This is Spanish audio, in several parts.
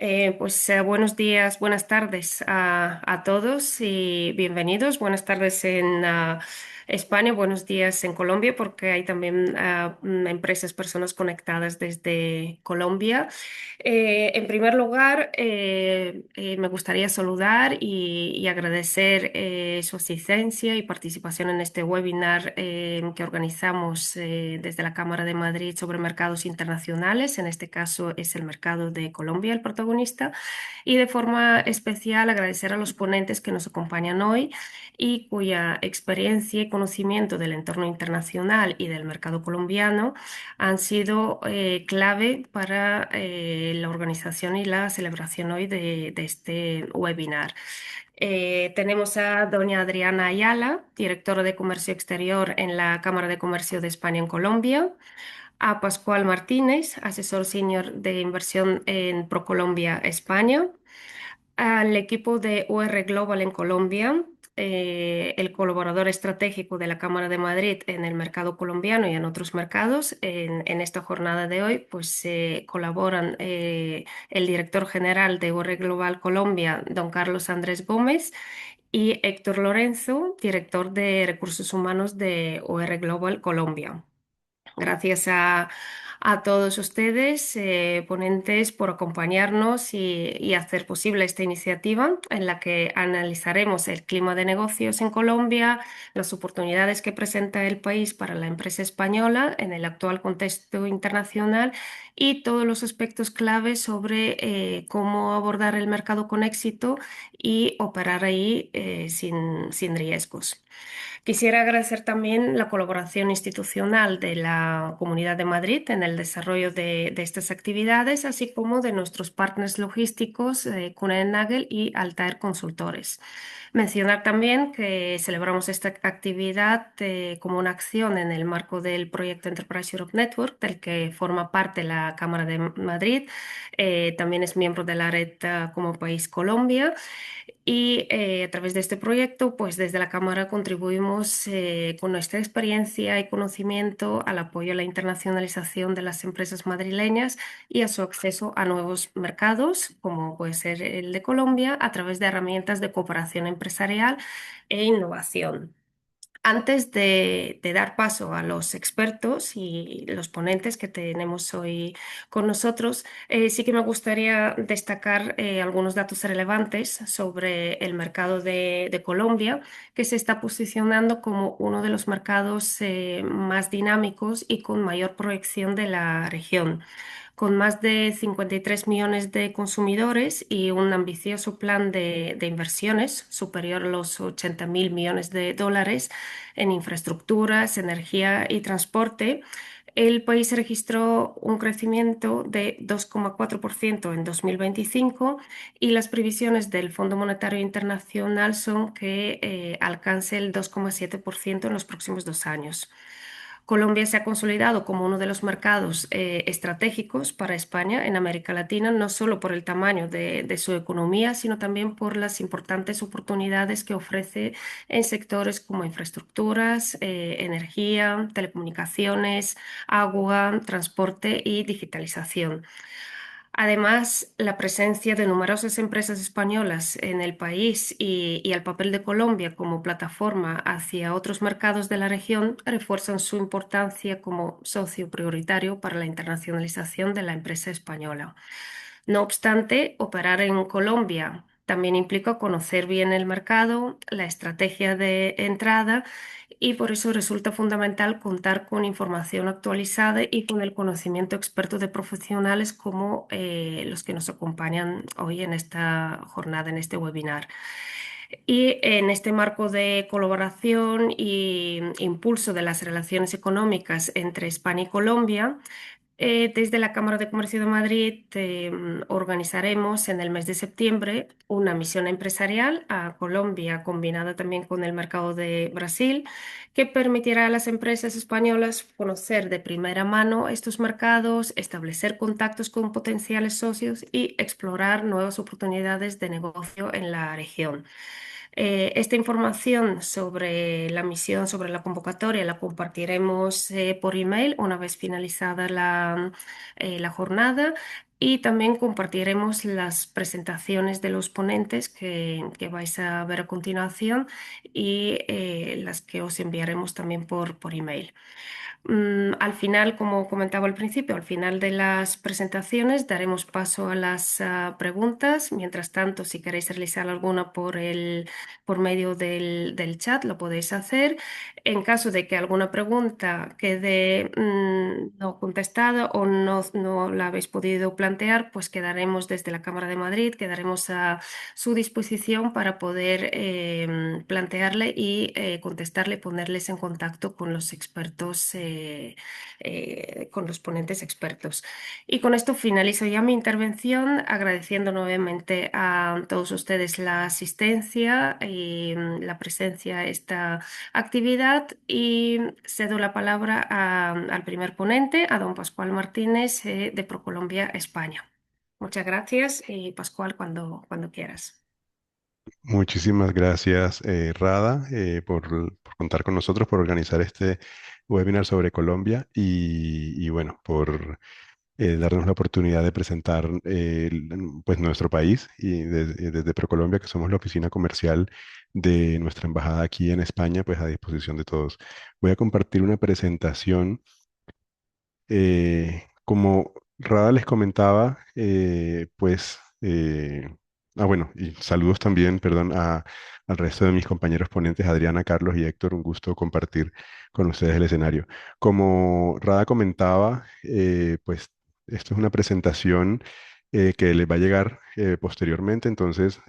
Buenos días, buenas tardes a todos y bienvenidos. Buenas tardes en España, buenos días en Colombia, porque hay también empresas, personas conectadas desde Colombia. En primer lugar, me gustaría saludar y agradecer su asistencia y participación en este webinar que organizamos desde la Cámara de Madrid sobre mercados internacionales. En este caso es el mercado de Colombia el protagonista. Y de forma especial agradecer a los ponentes que nos acompañan hoy y cuya experiencia y conocimiento del entorno internacional y del mercado colombiano han sido clave para la organización y la celebración hoy de este webinar. Tenemos a doña Adriana Ayala, directora de Comercio Exterior en la Cámara de Comercio de España en Colombia, a Pascual Martínez, asesor senior de inversión en ProColombia España, al equipo de UR Global en Colombia, el colaborador estratégico de la Cámara de Madrid en el mercado colombiano y en otros mercados. En esta jornada de hoy, pues colaboran el director general de UR Global Colombia, don Carlos Andrés Gómez, y Héctor Lorenzo, director de recursos humanos de UR Global Colombia. Gracias a todos ustedes, ponentes, por acompañarnos y hacer posible esta iniciativa en la que analizaremos el clima de negocios en Colombia, las oportunidades que presenta el país para la empresa española en el actual contexto internacional y todos los aspectos claves sobre cómo abordar el mercado con éxito y operar ahí sin riesgos. Quisiera agradecer también la colaboración institucional de la Comunidad de Madrid en el desarrollo de estas actividades, así como de nuestros partners logísticos, Kuehne Nagel y Altair Consultores. Mencionar también que celebramos esta actividad como una acción en el marco del proyecto Enterprise Europe Network, del que forma parte la Cámara de Madrid. También es miembro de la red como país Colombia. Y a través de este proyecto, pues desde la Cámara contribuimos con nuestra experiencia y conocimiento al apoyo a la internacionalización de las empresas madrileñas y a su acceso a nuevos mercados, como puede ser el de Colombia, a través de herramientas de cooperación empresarial e innovación. Antes de dar paso a los expertos y los ponentes que tenemos hoy con nosotros, sí que me gustaría destacar algunos datos relevantes sobre el mercado de Colombia, que se está posicionando como uno de los mercados más dinámicos y con mayor proyección de la región, con más de 53 millones de consumidores y un ambicioso plan de inversiones superior a los 80.000 millones de dólares en infraestructuras, energía y transporte. El país registró un crecimiento de 2,4% en 2025 y las previsiones del Fondo Monetario Internacional son que alcance el 2,7% en los próximos 2 años. Colombia se ha consolidado como uno de los mercados estratégicos para España en América Latina, no solo por el tamaño de su economía, sino también por las importantes oportunidades que ofrece en sectores como infraestructuras, energía, telecomunicaciones, agua, transporte y digitalización. Además, la presencia de numerosas empresas españolas en el país y el papel de Colombia como plataforma hacia otros mercados de la región refuerzan su importancia como socio prioritario para la internacionalización de la empresa española. No obstante, operar en Colombia también implica conocer bien el mercado, la estrategia de entrada, y por eso resulta fundamental contar con información actualizada y con el conocimiento experto de profesionales como los que nos acompañan hoy en esta jornada, en este webinar. Y en este marco de colaboración y impulso de las relaciones económicas entre España y Colombia, desde la Cámara de Comercio de Madrid organizaremos en el mes de septiembre una misión empresarial a Colombia, combinada también con el mercado de Brasil, que permitirá a las empresas españolas conocer de primera mano estos mercados, establecer contactos con potenciales socios y explorar nuevas oportunidades de negocio en la región. Esta información sobre la misión, sobre la convocatoria, la compartiremos por email una vez finalizada la jornada. y también compartiremos las presentaciones de los ponentes que vais a ver a continuación y las que os enviaremos también por email. Al final, como comentaba al principio, al final de las presentaciones daremos paso a las preguntas. Mientras tanto, si queréis realizar alguna por medio del chat, lo podéis hacer. En caso de que alguna pregunta quede no contestada o no la habéis podido plantear, pues quedaremos desde la Cámara de Madrid, quedaremos a su disposición para poder plantearle y contestarle, ponerles en contacto con los expertos, con los ponentes expertos. Y con esto finalizo ya mi intervención, agradeciendo nuevamente a todos ustedes la asistencia y la presencia a esta actividad y cedo la palabra al primer ponente, a don Pascual Martínez, de ProColombia, España. Muchas gracias y Pascual, cuando quieras. Muchísimas gracias, Rada, por contar con nosotros, por organizar este webinar sobre Colombia y bueno, por darnos la oportunidad de presentar pues nuestro país y desde ProColombia, que somos la oficina comercial de nuestra embajada aquí en España, pues a disposición de todos. Voy a compartir una presentación. Como Rada les comentaba, bueno, y saludos también, perdón, al resto de mis compañeros ponentes, Adriana, Carlos y Héctor, un gusto compartir con ustedes el escenario. Como Rada comentaba, pues esto es una presentación que les va a llegar posteriormente, entonces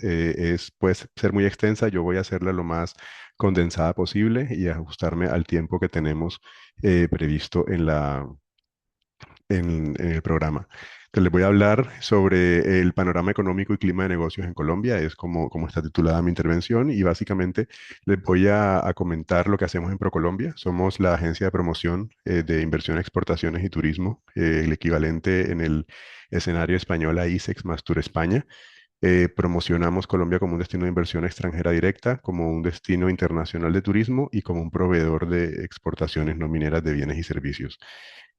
puede ser muy extensa, yo voy a hacerla lo más condensada posible y ajustarme al tiempo que tenemos previsto en el programa. Entonces, les voy a hablar sobre el panorama económico y clima de negocios en Colombia, es como está titulada mi intervención, y básicamente les voy a comentar lo que hacemos en ProColombia. Somos la agencia de promoción de inversión, exportaciones y turismo, el equivalente en el escenario español a ICEX más Tour España. Promocionamos Colombia como un destino de inversión extranjera directa, como un destino internacional de turismo y como un proveedor de exportaciones no mineras de bienes y servicios.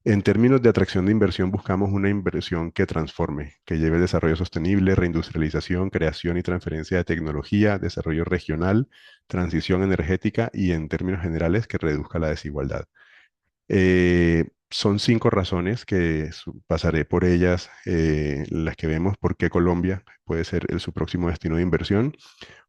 En términos de atracción de inversión, buscamos una inversión que transforme, que lleve desarrollo sostenible, reindustrialización, creación y transferencia de tecnología, desarrollo regional, transición energética y, en términos generales, que reduzca la desigualdad. Son 5 razones que pasaré por ellas, las que vemos por qué Colombia puede ser su próximo destino de inversión.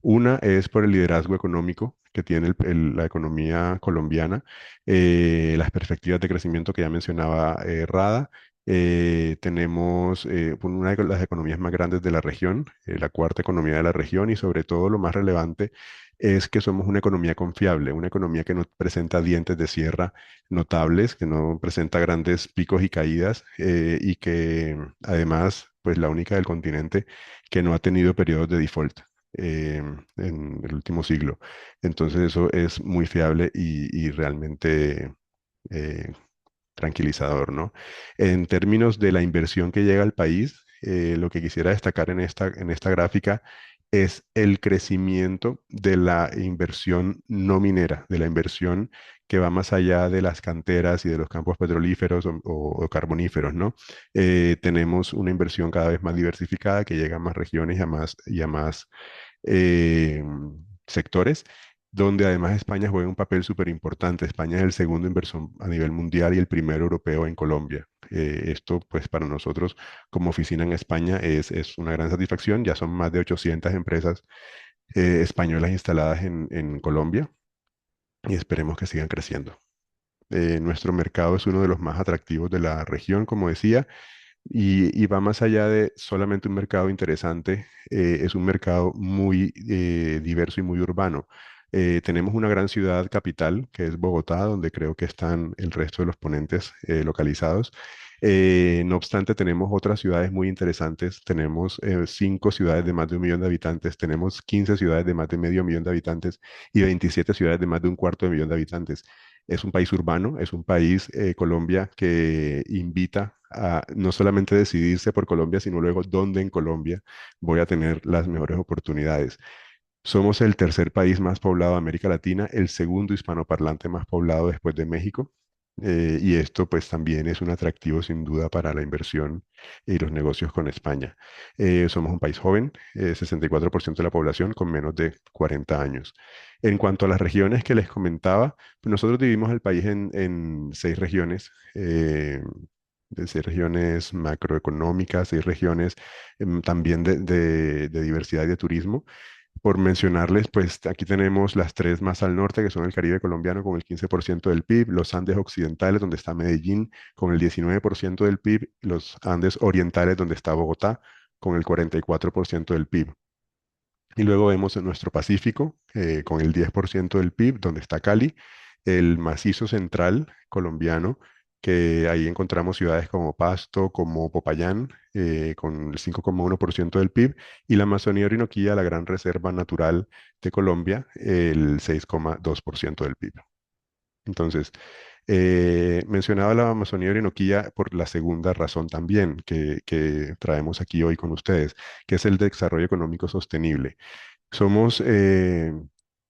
Una es por el liderazgo económico que tiene la economía colombiana, las perspectivas de crecimiento que ya mencionaba Rada. Tenemos una de las economías más grandes de la región, la cuarta economía de la región, y sobre todo lo más relevante es que somos una economía confiable, una economía que no presenta dientes de sierra notables, que no presenta grandes picos y caídas, y que además, pues la única del continente que no ha tenido periodos de default en el último siglo. Entonces eso es muy fiable y realmente eh, tranquilizador, ¿no? En términos de la inversión que llega al país, lo que quisiera destacar en esta gráfica es el crecimiento de la inversión no minera, de la inversión que va más allá de las canteras y de los campos petrolíferos o carboníferos, ¿no? Tenemos una inversión cada vez más diversificada que llega a más regiones y a más eh, sectores, donde además España juega un papel súper importante. España es el segundo inversor a nivel mundial y el primero europeo en Colombia. Esto, pues, para nosotros como oficina en España es una gran satisfacción. Ya son más de 800 empresas españolas instaladas en Colombia y esperemos que sigan creciendo. Nuestro mercado es uno de los más atractivos de la región, como decía, y va más allá de solamente un mercado interesante, es un mercado muy diverso y muy urbano. Tenemos una gran ciudad capital, que es Bogotá, donde creo que están el resto de los ponentes localizados. No obstante, tenemos otras ciudades muy interesantes. Tenemos 5 ciudades de más de 1 millón de habitantes, tenemos 15 ciudades de más de medio millón de habitantes y 27 ciudades de más de un cuarto de millón de habitantes. Es un país urbano, es un país, Colombia, que invita a no solamente decidirse por Colombia, sino luego dónde en Colombia voy a tener las mejores oportunidades. Somos el tercer país más poblado de América Latina, el segundo hispanoparlante más poblado después de México. Y esto pues también es un atractivo sin duda para la inversión y los negocios con España. Somos un país joven, 64% de la población con menos de 40 años. En cuanto a las regiones que les comentaba, pues nosotros dividimos el país en seis regiones. De seis regiones macroeconómicas, seis regiones también de diversidad y de turismo. Por mencionarles, pues aquí tenemos las tres más al norte, que son el Caribe colombiano con el 15% del PIB, los Andes occidentales, donde está Medellín, con el 19% del PIB, los Andes orientales, donde está Bogotá, con el 44% del PIB. Y luego vemos en nuestro Pacífico, con el 10% del PIB, donde está Cali, el macizo central colombiano, que ahí encontramos ciudades como Pasto, como Popayán, con el 5,1% del PIB, y la Amazonía Orinoquía, la gran reserva natural de Colombia, el 6,2% del PIB. Entonces, mencionaba la Amazonía Orinoquía por la segunda razón también que traemos aquí hoy con ustedes, que es el desarrollo económico sostenible. Somos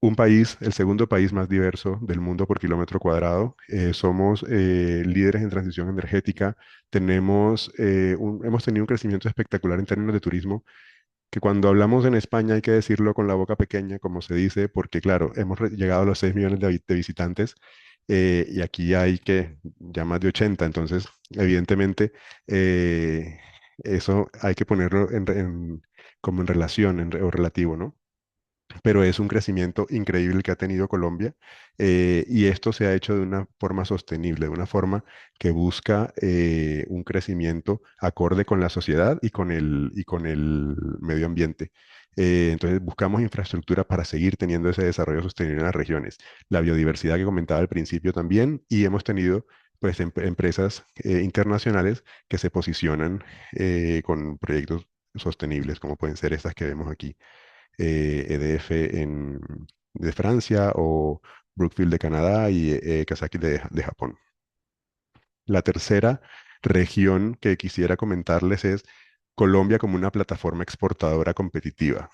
un país, el segundo país más diverso del mundo por kilómetro cuadrado. Somos líderes en transición energética. Hemos tenido un crecimiento espectacular en términos de turismo, que cuando hablamos en España hay que decirlo con la boca pequeña, como se dice, porque claro, hemos llegado a los 6 millones de visitantes, y aquí hay que ya más de 80. Entonces evidentemente eso hay que ponerlo como en relación o relativo, ¿no? Pero es un crecimiento increíble que ha tenido Colombia, y esto se ha hecho de una forma sostenible, de una forma que busca un crecimiento acorde con la sociedad y con el medio ambiente. Entonces buscamos infraestructura para seguir teniendo ese desarrollo sostenible en las regiones. La biodiversidad que comentaba al principio también, y hemos tenido pues empresas internacionales que se posicionan con proyectos sostenibles, como pueden ser estas que vemos aquí, EDF de Francia o Brookfield de Canadá y Kazaki de Japón. La tercera región que quisiera comentarles es Colombia como una plataforma exportadora competitiva.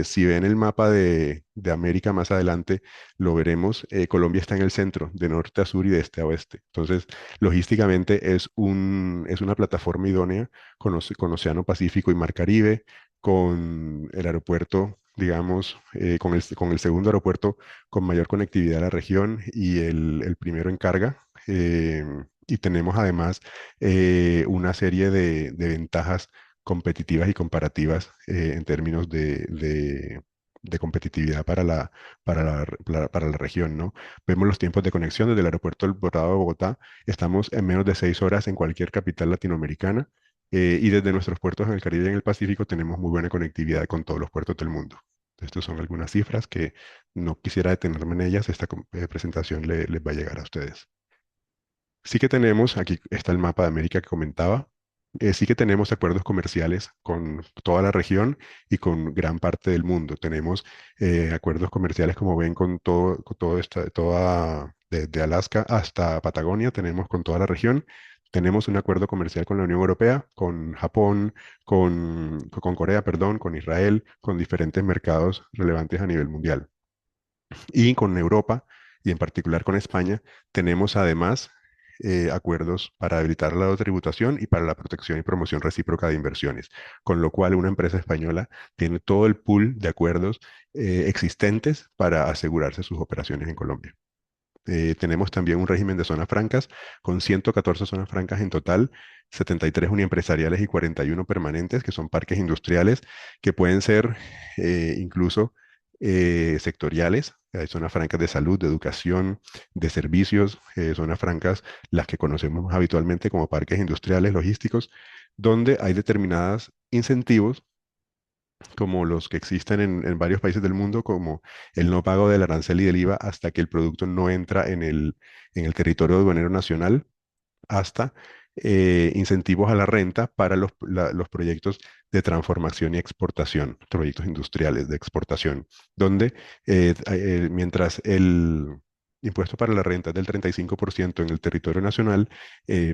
Si ven el mapa de América más adelante, lo veremos. Colombia está en el centro, de norte a sur y de este a oeste. Entonces, logísticamente es una plataforma idónea con Océano Pacífico y Mar Caribe, con el aeropuerto, digamos, con el segundo aeropuerto con mayor conectividad a la región y el primero en carga. Y tenemos además una serie de ventajas competitivas y comparativas en términos de competitividad para la región, ¿no? Vemos los tiempos de conexión desde el aeropuerto del Dorado de Bogotá. Estamos en menos de 6 horas en cualquier capital latinoamericana, y desde nuestros puertos en el Caribe y en el Pacífico tenemos muy buena conectividad con todos los puertos del mundo. Estas son algunas cifras que no quisiera detenerme en ellas. Esta presentación les va a llegar a ustedes. Sí que tenemos, aquí está el mapa de América que comentaba, sí que tenemos acuerdos comerciales con toda la región y con gran parte del mundo. Tenemos acuerdos comerciales, como ven, con todo de Alaska hasta Patagonia, tenemos con toda la región. Tenemos un acuerdo comercial con la Unión Europea, con Japón, con Corea, perdón, con Israel, con diferentes mercados relevantes a nivel mundial. Y con Europa, y en particular con España, tenemos además acuerdos para habilitar la tributación y para la protección y promoción recíproca de inversiones, con lo cual una empresa española tiene todo el pool de acuerdos existentes para asegurarse sus operaciones en Colombia. Tenemos también un régimen de zonas francas, con 114 zonas francas en total, 73 uniempresariales y 41 permanentes, que son parques industriales, que pueden ser incluso sectoriales. Hay zonas francas de salud, de educación, de servicios, zonas francas, las que conocemos habitualmente como parques industriales logísticos, donde hay determinados incentivos como los que existen en varios países del mundo, como el no pago del arancel y del IVA hasta que el producto no entra en el territorio aduanero nacional, hasta incentivos a la renta para los proyectos de transformación y exportación, proyectos industriales de exportación, donde mientras el impuesto para la renta es del 35% en el territorio nacional,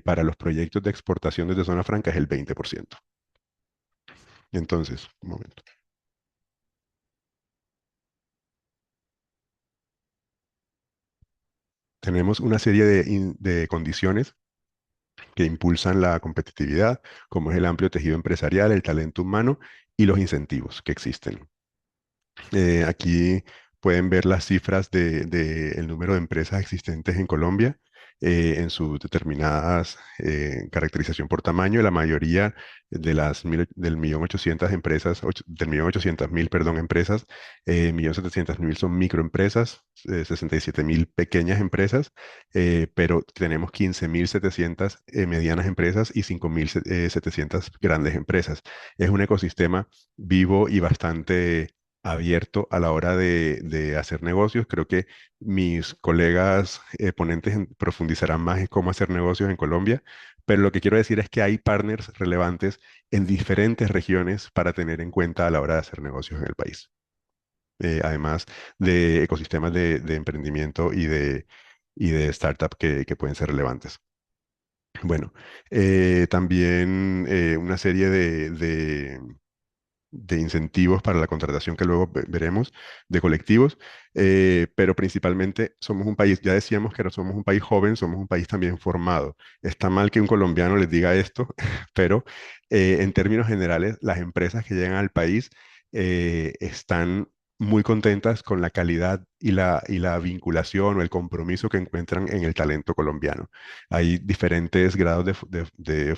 para los proyectos de exportación desde zona franca es el 20%. Entonces, un momento. Tenemos una serie de condiciones que impulsan la competitividad, como es el amplio tejido empresarial, el talento humano y los incentivos que existen. Aquí pueden ver las cifras de el número de empresas existentes en Colombia en su determinadas caracterización por tamaño. La mayoría de del millón ochocientas empresas, del millón ochocientas mil, perdón, empresas, millón setecientas mil son microempresas, 67.000 pequeñas empresas, pero tenemos 15.700 medianas empresas y 5.700 grandes empresas. Es un ecosistema vivo y bastante abierto a la hora de hacer negocios. Creo que mis colegas ponentes profundizarán más en cómo hacer negocios en Colombia, pero lo que quiero decir es que hay partners relevantes en diferentes regiones para tener en cuenta a la hora de hacer negocios en el país. Además de ecosistemas de emprendimiento y de startup que pueden ser relevantes. Bueno, también una serie de incentivos para la contratación que luego veremos de colectivos, pero principalmente somos un país, ya decíamos que no somos un país joven, somos un país también formado. Está mal que un colombiano les diga esto, pero en términos generales, las empresas que llegan al país están muy contentas con la calidad y la vinculación o el compromiso que encuentran en el talento colombiano. Hay diferentes grados de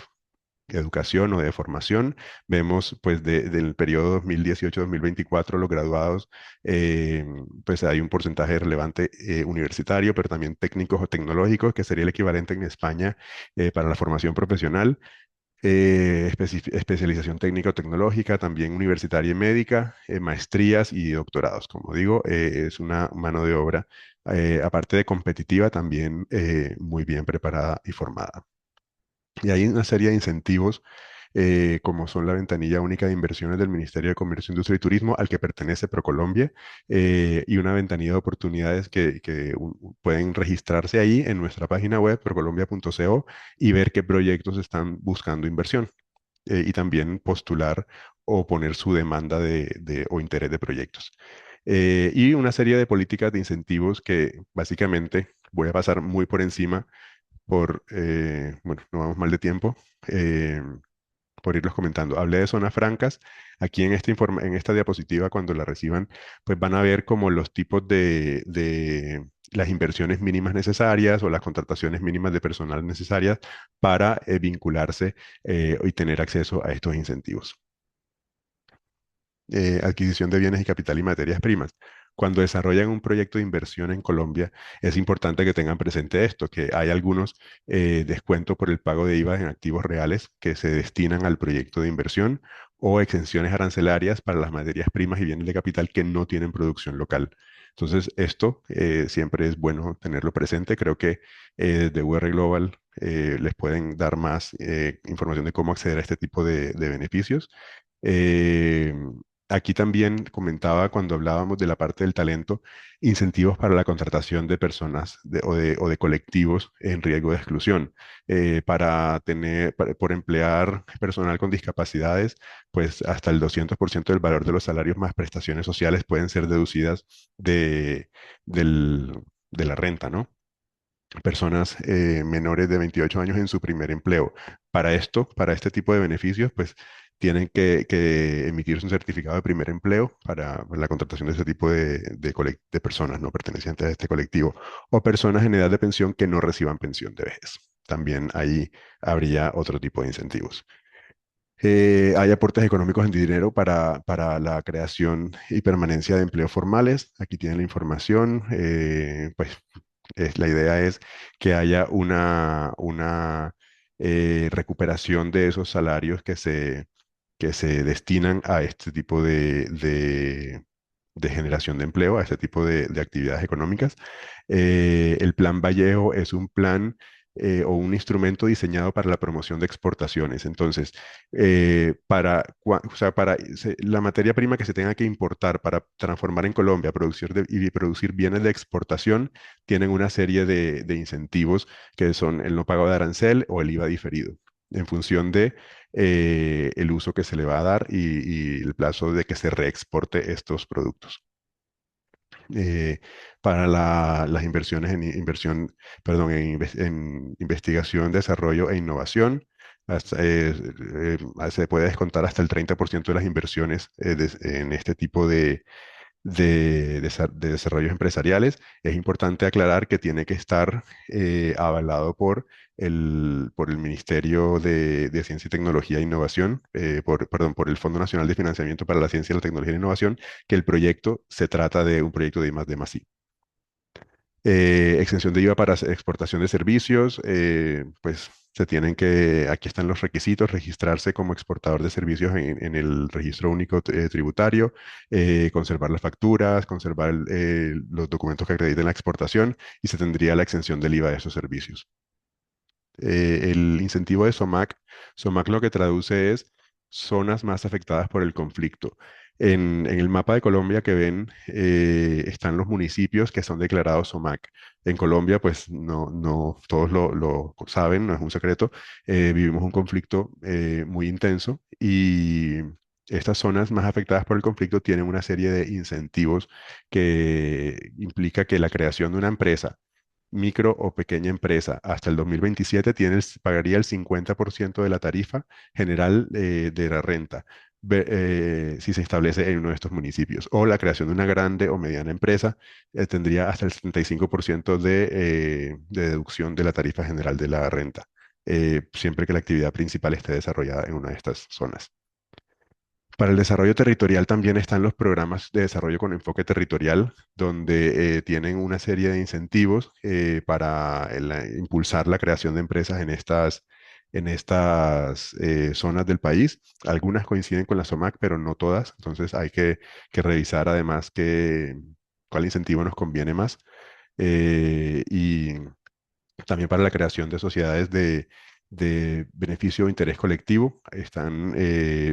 educación o de formación. Vemos pues del periodo 2018-2024 los graduados, eh, pues hay un porcentaje relevante universitario, pero también técnicos o tecnológicos, que sería el equivalente en España para la formación profesional. Especialización técnica o tecnológica, también universitaria y médica, maestrías y doctorados. Como digo, es una mano de obra, aparte de competitiva, también muy bien preparada y formada. Y hay una serie de incentivos, como son la ventanilla única de inversiones del Ministerio de Comercio, Industria y Turismo, al que pertenece ProColombia, y una ventanilla de oportunidades que pueden registrarse ahí en nuestra página web, procolombia.co, y ver qué proyectos están buscando inversión, y también postular o poner su demanda o interés de proyectos. Y una serie de políticas de incentivos que básicamente voy a pasar muy por encima bueno, no vamos mal de tiempo, eh, por irlos comentando. Hablé de zonas francas. Aquí en en esta diapositiva, cuando la reciban, pues van a ver como los tipos de las inversiones mínimas necesarias o las contrataciones mínimas de personal necesarias para vincularse y tener acceso a estos incentivos. Adquisición de bienes y capital y materias primas. Cuando desarrollan un proyecto de inversión en Colombia, es importante que tengan presente esto, que hay algunos descuentos por el pago de IVA en activos reales que se destinan al proyecto de inversión o exenciones arancelarias para las materias primas y bienes de capital que no tienen producción local. Entonces, esto siempre es bueno tenerlo presente. Creo que desde UR Global les pueden dar más información de cómo acceder a este tipo de beneficios. Eh, Aquí también comentaba cuando hablábamos de la parte del talento, incentivos para la contratación de personas o de colectivos en riesgo de exclusión. Por emplear personal con discapacidades, pues hasta el 200% del valor de los salarios más prestaciones sociales pueden ser deducidas de, de la renta, ¿no? Personas menores de 28 años en su primer empleo. Para este tipo de beneficios, pues tienen que emitirse un certificado de primer empleo para la contratación de este tipo de personas no pertenecientes a este colectivo o personas en edad de pensión que no reciban pensión de vejez. También ahí habría otro tipo de incentivos. Hay aportes económicos en dinero para la creación y permanencia de empleos formales. Aquí tienen la información. Pues la idea es que haya una recuperación de esos salarios que se destinan a este tipo de generación de empleo, a este tipo de actividades económicas. El Plan Vallejo es un plan o un instrumento diseñado para la promoción de exportaciones. Entonces, o sea, la materia prima que se tenga que importar para transformar en Colombia, y producir bienes de exportación, tienen una serie de incentivos que son el no pago de arancel o el IVA diferido, en función de el uso que se le va a dar y el plazo de que se reexporte estos productos. eh, para las inversiones en inversión, perdón, en investigación, desarrollo e innovación. Se puede descontar hasta el 30% de las inversiones en este tipo de desarrollos empresariales. Es importante aclarar que tiene que estar avalado por el Ministerio de Ciencia y Tecnología e Innovación, perdón, por el Fondo Nacional de Financiamiento para la Ciencia, la Tecnología e Innovación, que el proyecto se trata de un proyecto de I+D+I. Exención de IVA para exportación de servicios, pues se tienen que, aquí están los requisitos, registrarse como exportador de servicios en el registro único tributario, conservar las facturas, conservar los documentos que acrediten la exportación y se tendría la exención del IVA de esos servicios. El incentivo de SOMAC, SOMAC lo que traduce es zonas más afectadas por el conflicto. En el mapa de Colombia que ven están los municipios que son declarados SOMAC. En Colombia, pues no todos lo saben, no es un secreto, vivimos un conflicto muy intenso y estas zonas más afectadas por el conflicto tienen una serie de incentivos que implica que la creación de una empresa micro o pequeña empresa hasta el 2027 pagaría el 50% de la tarifa general de la renta si se establece en uno de estos municipios. O la creación de una grande o mediana empresa tendría hasta el 75% de deducción de la tarifa general de la renta, siempre que la actividad principal esté desarrollada en una de estas zonas. Para el desarrollo territorial también están los programas de desarrollo con enfoque territorial, donde tienen una serie de incentivos para impulsar la creación de empresas en estas zonas del país. Algunas coinciden con la SOMAC, pero no todas. Entonces hay que revisar además cuál incentivo nos conviene más. Y también para la creación de sociedades de beneficio o interés colectivo. Están,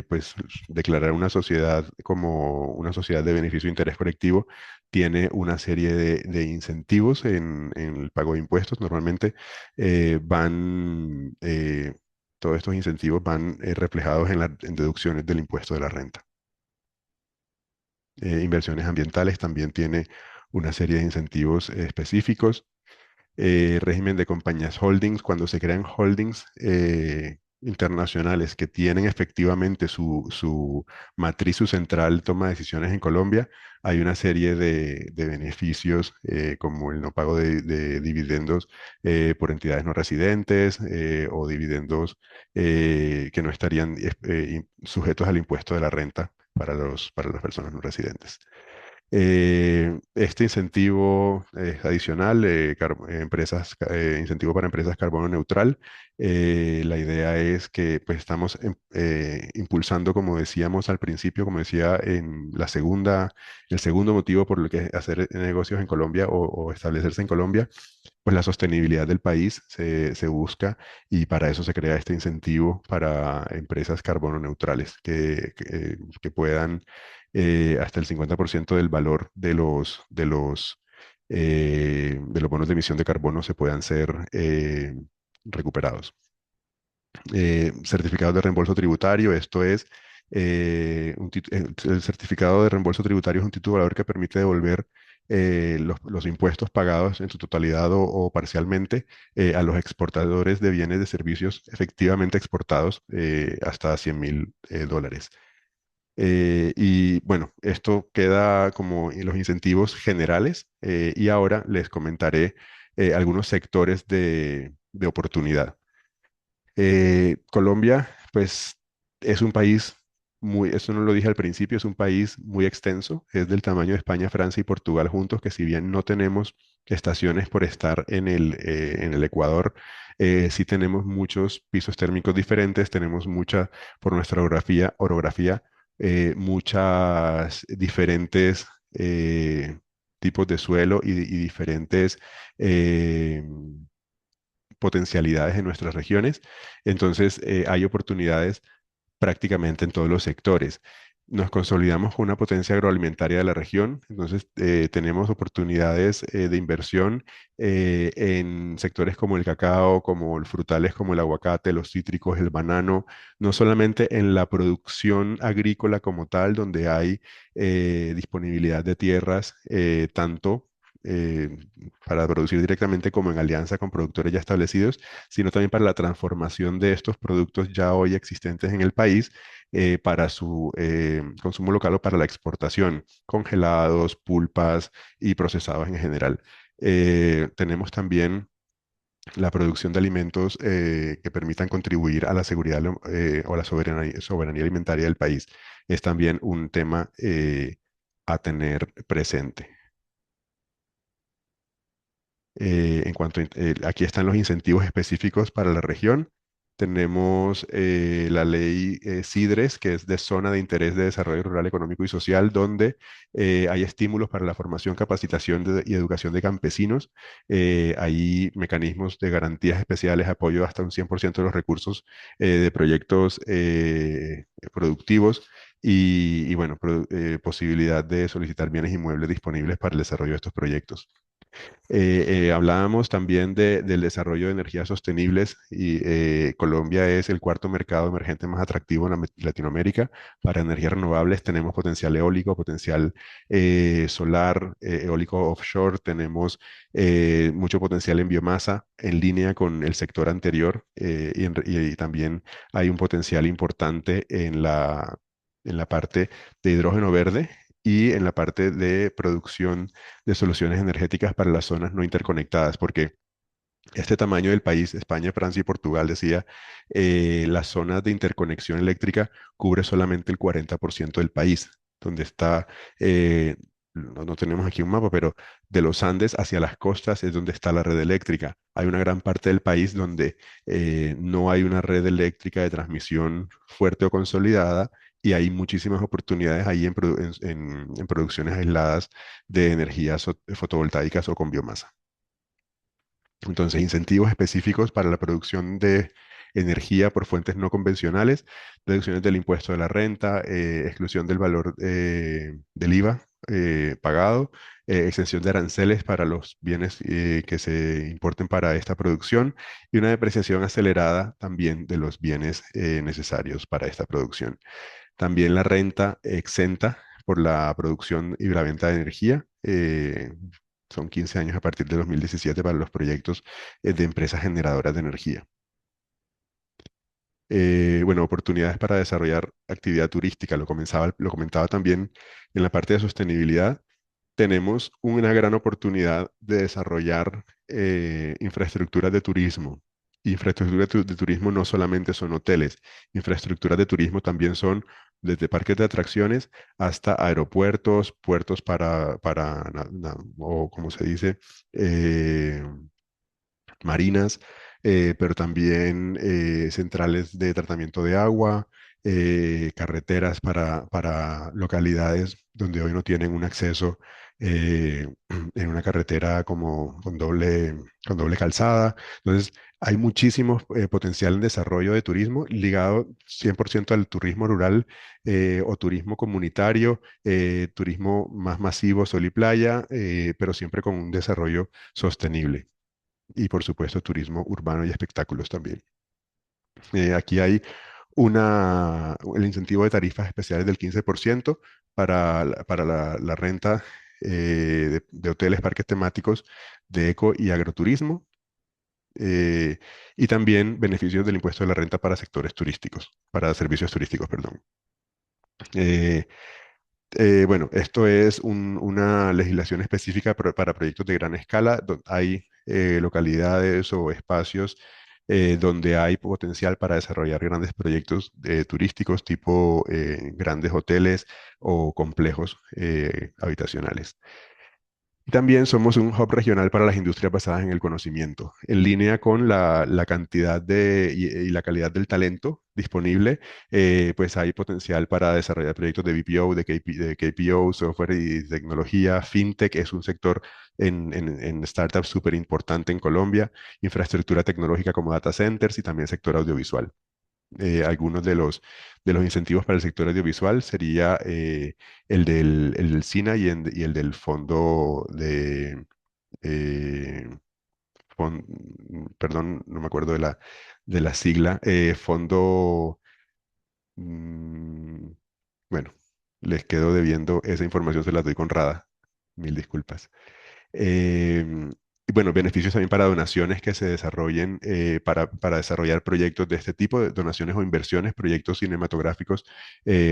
pues, declarar una sociedad como una sociedad de beneficio o interés colectivo tiene una serie de incentivos en el pago de impuestos. Normalmente todos estos incentivos van reflejados en deducciones del impuesto de la renta. Inversiones ambientales también tiene una serie de incentivos específicos. Régimen de compañías holdings, cuando se crean holdings internacionales que tienen efectivamente su matriz, su central toma de decisiones en Colombia, hay una serie de beneficios como el no pago de dividendos por entidades no residentes o dividendos que no estarían sujetos al impuesto de la renta para las personas no residentes. Este incentivo adicional, incentivo para empresas carbono neutral, la idea es que pues, estamos impulsando, como decíamos al principio, como decía en el segundo motivo por el que hacer negocios en Colombia o establecerse en Colombia, pues la sostenibilidad del país se busca y para eso se crea este incentivo para empresas carbono neutrales que puedan hasta el 50% del valor de los bonos de emisión de carbono se puedan ser recuperados. Certificados de reembolso tributario, esto es, el certificado de reembolso tributario es un título de valor que permite devolver los impuestos pagados en su totalidad o parcialmente a los exportadores de bienes de servicios efectivamente exportados hasta $100.000. Y bueno, esto queda como en los incentivos generales y ahora les comentaré algunos sectores de oportunidad. Colombia, pues, es un país eso no lo dije al principio, es un país muy extenso, es del tamaño de España, Francia y Portugal juntos, que si bien no tenemos estaciones por estar en el Ecuador, sí tenemos muchos pisos térmicos diferentes, tenemos por nuestra orografía, muchas diferentes tipos de suelo y diferentes eh, potencialidades en nuestras regiones. Entonces, hay oportunidades prácticamente en todos los sectores. nos consolidamos con una potencia agroalimentaria de la región, entonces tenemos oportunidades de inversión en sectores como el cacao, como los frutales, como el aguacate, los cítricos, el banano, no solamente en la producción agrícola como tal, donde hay disponibilidad de tierras, tanto eh, para producir directamente como en alianza con productores ya establecidos, sino también para la transformación de estos productos ya hoy existentes en el país para su consumo local o para la exportación, congelados, pulpas y procesados en general. Tenemos también la producción de alimentos que permitan contribuir a la seguridad o a la soberanía alimentaria del país. Es también un tema a tener presente. Aquí están los incentivos específicos para la región. Tenemos la ley CIDRES, que es de Zona de Interés de Desarrollo Rural, Económico y Social, donde hay estímulos para la formación, capacitación y educación de campesinos. Hay mecanismos de garantías especiales, apoyo hasta un 100% de los recursos de proyectos productivos y bueno, posibilidad de solicitar bienes inmuebles disponibles para el desarrollo de estos proyectos. Hablábamos también del desarrollo de energías sostenibles y Colombia es el cuarto mercado emergente más atractivo en Latinoamérica para energías renovables. Tenemos potencial eólico, potencial solar, eólico offshore, tenemos mucho potencial en biomasa en línea con el sector anterior y también hay un potencial importante en la parte de hidrógeno verde y en la parte de producción de soluciones energéticas para las zonas no interconectadas, porque este tamaño del país, España, Francia y Portugal, decía, las zonas de interconexión eléctrica cubre solamente el 40% del país, donde está, no tenemos aquí un mapa, pero de los Andes hacia las costas es donde está la red eléctrica. Hay una gran parte del país donde no hay una red eléctrica de transmisión fuerte o consolidada. Y hay muchísimas oportunidades ahí en producciones aisladas de energías fotovoltaicas o con biomasa. Entonces, incentivos específicos para la producción de energía por fuentes no convencionales, reducciones del impuesto de la renta, exclusión del valor del IVA pagado, exención de aranceles para los bienes que se importen para esta producción y una depreciación acelerada también de los bienes necesarios para esta producción. También la renta exenta por la producción y la venta de energía. Son 15 años a partir de 2017 para los proyectos de empresas generadoras de energía. Bueno, oportunidades para desarrollar actividad turística. Lo comentaba también en la parte de sostenibilidad. Tenemos una gran oportunidad de desarrollar infraestructuras de turismo. Infraestructuras de turismo no solamente son hoteles, infraestructuras de turismo también son desde parques de atracciones hasta aeropuertos, puertos o como se dice, eh, marinas, pero también centrales de tratamiento de agua, carreteras para localidades donde hoy no tienen un acceso en una carretera como con doble calzada. Entonces, hay muchísimo potencial en desarrollo de turismo ligado 100% al turismo rural o turismo comunitario, turismo más masivo, sol y playa, pero siempre con un desarrollo sostenible y por supuesto turismo urbano y espectáculos también. Aquí hay el incentivo de tarifas especiales del 15% para la renta de hoteles, parques temáticos de eco y agroturismo. eh, y también beneficios del impuesto de la renta para sectores turísticos, para servicios turísticos, perdón. Eh, bueno, esto es una legislación específica para proyectos de gran escala. Hay localidades o espacios donde hay potencial para desarrollar grandes proyectos turísticos tipo grandes hoteles o complejos habitacionales. También somos un hub regional para las industrias basadas en el conocimiento, en línea con la cantidad y la calidad del talento disponible, pues hay potencial para desarrollar proyectos de BPO, de KPO, software y tecnología. FinTech es un sector en startups súper importante en Colombia, infraestructura tecnológica como data centers y también sector audiovisual. algunos de los incentivos para el sector audiovisual sería el del SINA y el del fondo eh, perdón, no me acuerdo de la sigla, fondo, mm, bueno, les quedo debiendo esa información, se las doy con Rada, mil disculpas. Y bueno, beneficios también para donaciones que se desarrollen para desarrollar proyectos de este tipo, de donaciones o inversiones, proyectos cinematográficos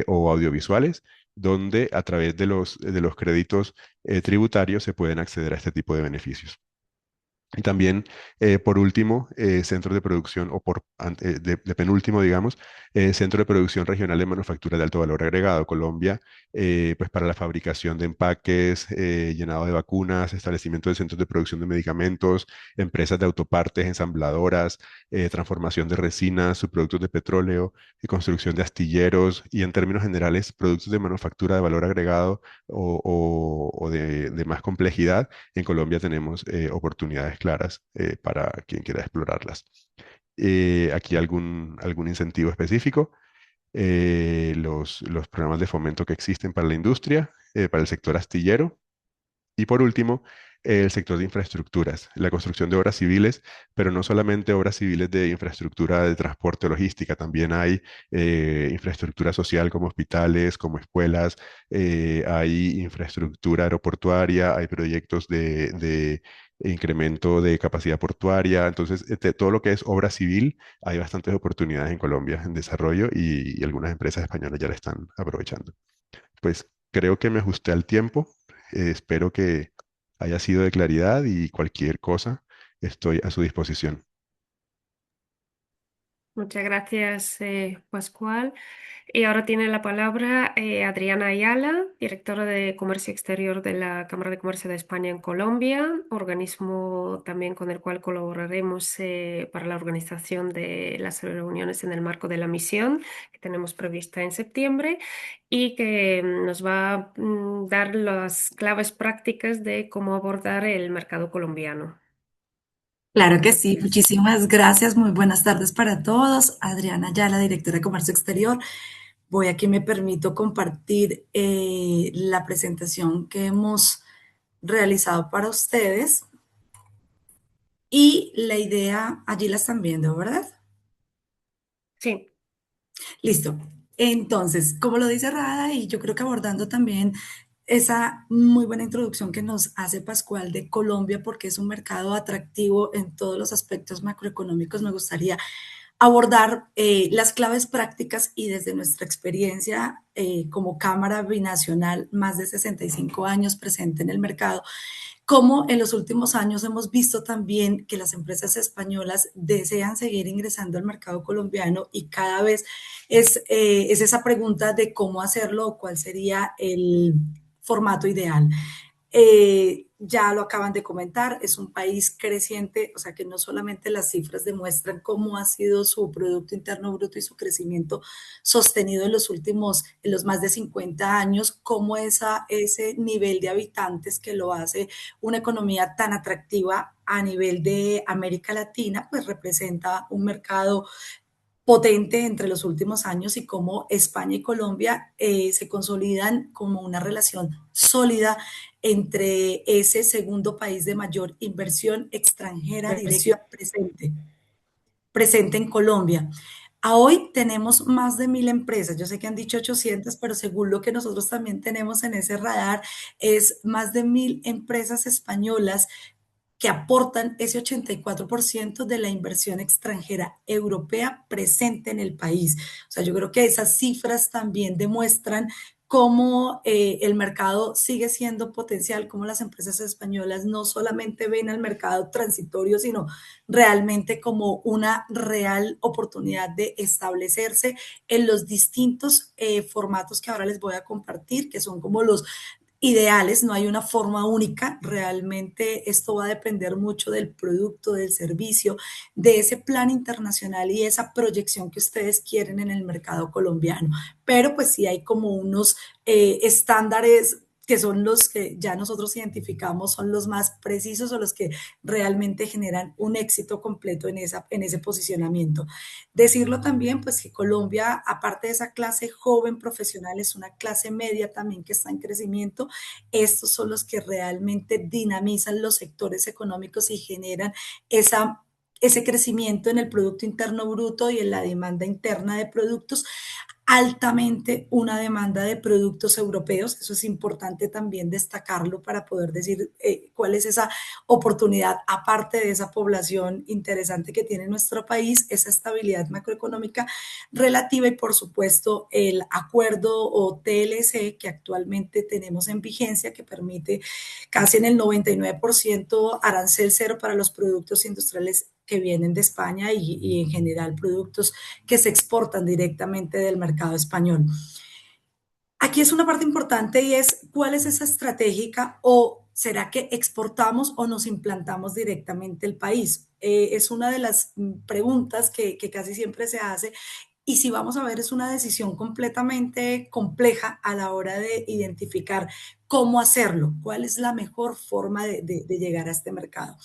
o audiovisuales, donde a través de los créditos tributarios se pueden acceder a este tipo de beneficios. Y también, por último, centros de producción, o de penúltimo, digamos, centro de producción regional de manufactura de alto valor agregado. Colombia, pues para la fabricación de empaques, llenado de vacunas, establecimiento de centros de producción de medicamentos, empresas de autopartes, ensambladoras, transformación de resinas, subproductos de petróleo, construcción de astilleros y en términos generales, productos de manufactura de valor agregado o de más complejidad. En Colombia tenemos oportunidades claras para quien quiera explorarlas. Aquí algún incentivo específico, los programas de fomento que existen para la industria, para el sector astillero y por último, el sector de infraestructuras, la construcción de obras civiles, pero no solamente obras civiles de infraestructura de transporte o logística, también hay infraestructura social como hospitales, como escuelas, hay infraestructura aeroportuaria, hay proyectos de incremento de capacidad portuaria. Entonces, todo lo que es obra civil, hay bastantes oportunidades en Colombia en desarrollo y algunas empresas españolas ya la están aprovechando. Pues creo que me ajusté al tiempo. Espero que haya sido de claridad y cualquier cosa estoy a su disposición. Muchas gracias, Pascual. Y ahora tiene la palabra Adriana Ayala, directora de Comercio Exterior de la Cámara de Comercio de España en Colombia, organismo también con el cual colaboraremos para la organización de las reuniones en el marco de la misión que tenemos prevista en septiembre y que nos va a dar las claves prácticas de cómo abordar el mercado colombiano. Claro que sí, Gracias. muchísimas gracias. Muy buenas tardes para todos. Adriana Ayala, directora de Comercio Exterior. Voy aquí, me permito compartir la presentación que hemos realizado para ustedes y la idea, allí la están viendo, ¿verdad? Sí. Listo. Entonces, como lo dice Rada, y yo creo que abordando también esa muy buena introducción que nos hace Pascual de Colombia, porque es un mercado atractivo en todos los aspectos macroeconómicos, me gustaría abordar las claves prácticas y desde nuestra experiencia como Cámara Binacional, más de 65 años presente en el mercado, como en los últimos años hemos visto también que las empresas españolas desean seguir ingresando al mercado colombiano y cada vez es esa pregunta de cómo hacerlo o cuál sería el formato ideal. Ya lo acaban de comentar, es un país creciente, o sea que no solamente las cifras demuestran cómo ha sido su Producto Interno Bruto y su crecimiento sostenido en los últimos, en los más de 50 años, como ese nivel de habitantes que lo hace una economía tan atractiva a nivel de América Latina, pues representa un mercado potente entre los últimos años y cómo España y Colombia se consolidan como una relación sólida entre ese segundo país de mayor inversión extranjera directa presente en Colombia. A hoy tenemos más de 1.000 empresas. Yo sé que han dicho 800, pero según lo que nosotros también tenemos en ese radar, es más de 1.000 empresas españolas que aportan ese 84% de la inversión extranjera europea presente en el país. O sea, yo creo que esas cifras también demuestran cómo el mercado sigue siendo potencial, cómo las empresas españolas no solamente ven al mercado transitorio, sino realmente como una real oportunidad de establecerse en los distintos formatos que ahora les voy a compartir, que son como los ideales, no hay una forma única, realmente esto va a depender mucho del producto, del servicio, de ese plan internacional y esa proyección que ustedes quieren en el mercado colombiano. Pero pues sí hay como unos estándares que son los que ya nosotros identificamos son los más precisos o los que realmente generan un éxito completo en ese posicionamiento. Decirlo también, pues que Colombia, aparte de esa clase joven profesional, es una clase media también que está en crecimiento. Estos son los que realmente dinamizan los sectores económicos y generan ese crecimiento en el Producto Interno Bruto y en la demanda interna de productos, altamente una demanda de productos europeos. Eso es importante también destacarlo para poder decir cuál es esa oportunidad, aparte de esa población interesante que tiene nuestro país, esa estabilidad macroeconómica relativa y, por supuesto, el acuerdo o TLC que actualmente tenemos en vigencia, que permite casi en el 99% arancel cero para los productos industriales que vienen de España y en general productos que se exportan directamente del mercado español. Aquí es una parte importante y es cuál es esa estratégica o será que exportamos o nos implantamos directamente el país. Es una de las preguntas que casi siempre se hace y si vamos a ver es una decisión completamente compleja a la hora de identificar cómo hacerlo, cuál es la mejor forma de llegar a este mercado.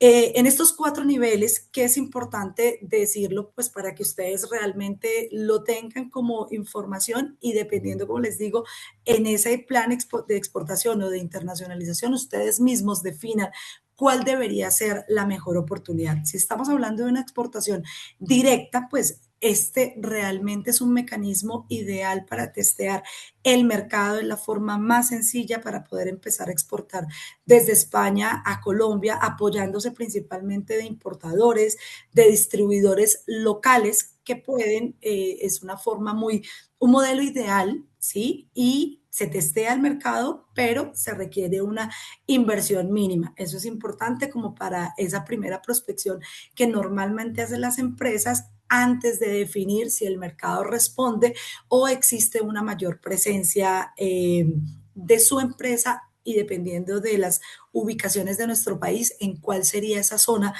En estos cuatro niveles, que es importante decirlo, pues para que ustedes realmente lo tengan como información y dependiendo, como les digo, en ese plan de exportación o de internacionalización, ustedes mismos definan cuál debería ser la mejor oportunidad. Si estamos hablando de una exportación directa, pues este realmente es un mecanismo ideal para testear el mercado en la forma más sencilla para poder empezar a exportar desde España a Colombia, apoyándose principalmente de importadores, de distribuidores locales que pueden, es una forma muy, un modelo ideal, ¿sí? Y se testea el mercado, pero se requiere una inversión mínima. Eso es importante como para esa primera prospección que normalmente hacen las empresas antes de definir si el mercado responde o existe una mayor presencia de su empresa y dependiendo de las ubicaciones de nuestro país, en cuál sería esa zona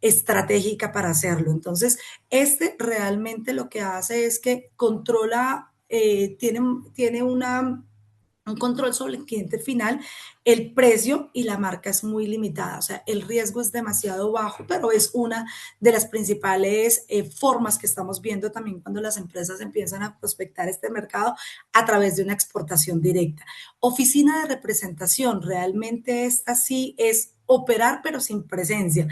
estratégica para hacerlo. Entonces, este realmente lo que hace es que controla, tiene un control sobre el cliente final, el precio y la marca es muy limitada, o sea, el riesgo es demasiado bajo, pero es una de las principales formas que estamos viendo también cuando las empresas empiezan a prospectar este mercado a través de una exportación directa. Oficina de representación, realmente esta sí es operar pero sin presencia.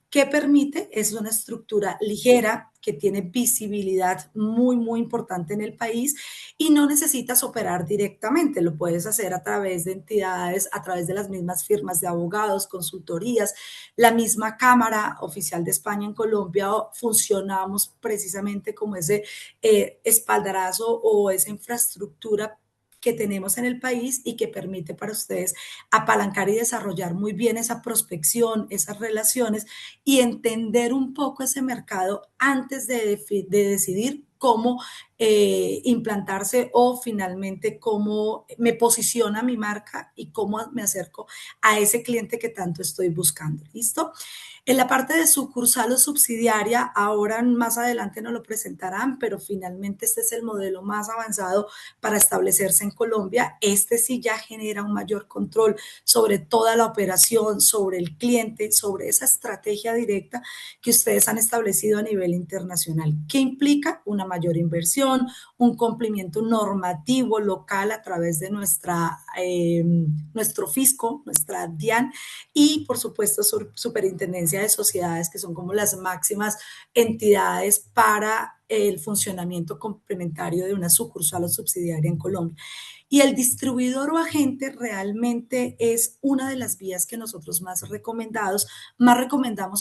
¿Qué permite? Es una estructura ligera que tiene visibilidad muy, muy importante en el país y no necesitas operar directamente, lo puedes hacer a través de entidades, a través de las mismas firmas de abogados, consultorías, la misma Cámara Oficial de España en Colombia, funcionamos precisamente como ese espaldarazo o esa infraestructura que tenemos en el país y que permite para ustedes apalancar y desarrollar muy bien esa prospección, esas relaciones y entender un poco ese mercado antes de decidir cómo implantarse o finalmente cómo me posiciona mi marca y cómo me acerco a ese cliente que tanto estoy buscando. ¿Listo? En la parte de sucursal o subsidiaria, ahora más adelante nos lo presentarán, pero finalmente este es el modelo más avanzado para establecerse en Colombia. Este sí ya genera un mayor control sobre toda la operación, sobre el cliente, sobre esa estrategia directa que ustedes han establecido a nivel internacional. ¿Qué implica? Una mayor inversión, un cumplimiento normativo local a través de nuestro fisco, nuestra DIAN y, por supuesto, superintendencia de sociedades, que son como las máximas entidades para el funcionamiento complementario de una sucursal o subsidiaria en Colombia. Y el distribuidor o agente realmente es una de las vías que nosotros más recomendamos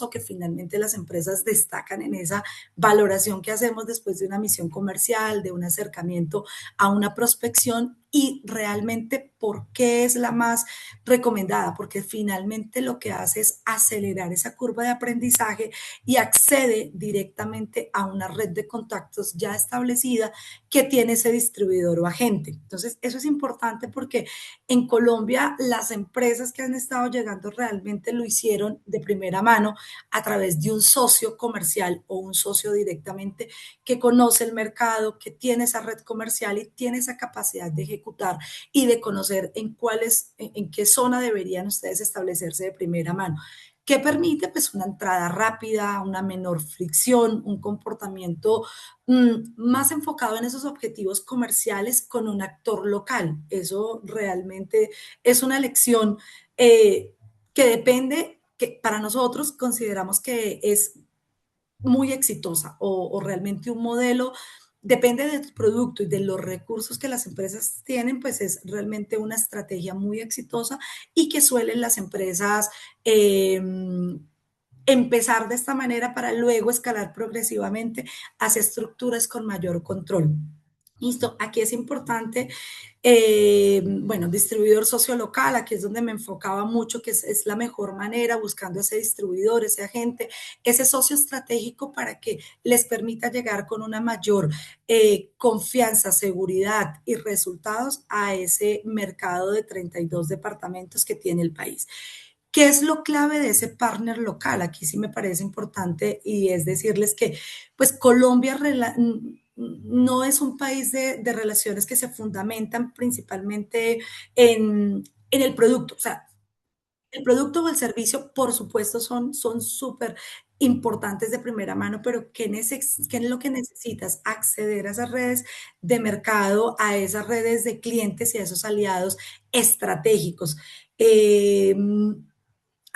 o que finalmente las empresas destacan en esa valoración que hacemos después de una misión comercial, de un acercamiento a una prospección y realmente por qué es la más recomendada, porque finalmente lo que hace es acelerar esa curva de aprendizaje y accede directamente a una red de contactos ya establecida que tiene ese distribuidor o agente. Entonces, eso es importante porque en Colombia las empresas que han estado llegando realmente lo hicieron de primera mano a través de un socio comercial o un socio directamente que conoce el mercado, que tiene esa red comercial y tiene esa capacidad de ejecutar y de conocer en qué zona deberían ustedes establecerse de primera mano. ¿Qué permite? Pues una entrada rápida, una menor fricción, un comportamiento más enfocado en esos objetivos comerciales con un actor local. Eso realmente es una elección que depende, que para nosotros consideramos que es muy exitosa o realmente un modelo, depende del producto y de los recursos que las empresas tienen, pues es realmente una estrategia muy exitosa y que suelen las empresas eh, empezar de esta manera para luego escalar progresivamente hacia estructuras con mayor control. Listo, aquí es importante, bueno, distribuidor sociolocal, aquí es donde me enfocaba mucho, que es la mejor manera, buscando ese distribuidor, ese agente, ese socio estratégico para que les permita llegar con una mayor confianza, seguridad y resultados a ese mercado de 32 departamentos que tiene el país. ¿Qué es lo clave de ese partner local? Aquí sí me parece importante y es decirles que pues Colombia no es un país de relaciones que se fundamentan principalmente en el producto. O sea, el producto o el servicio, por supuesto, son súper importantes de primera mano, pero ¿qué es lo que necesitas? Acceder a esas redes de mercado, a esas redes de clientes y a esos aliados estratégicos. Eh,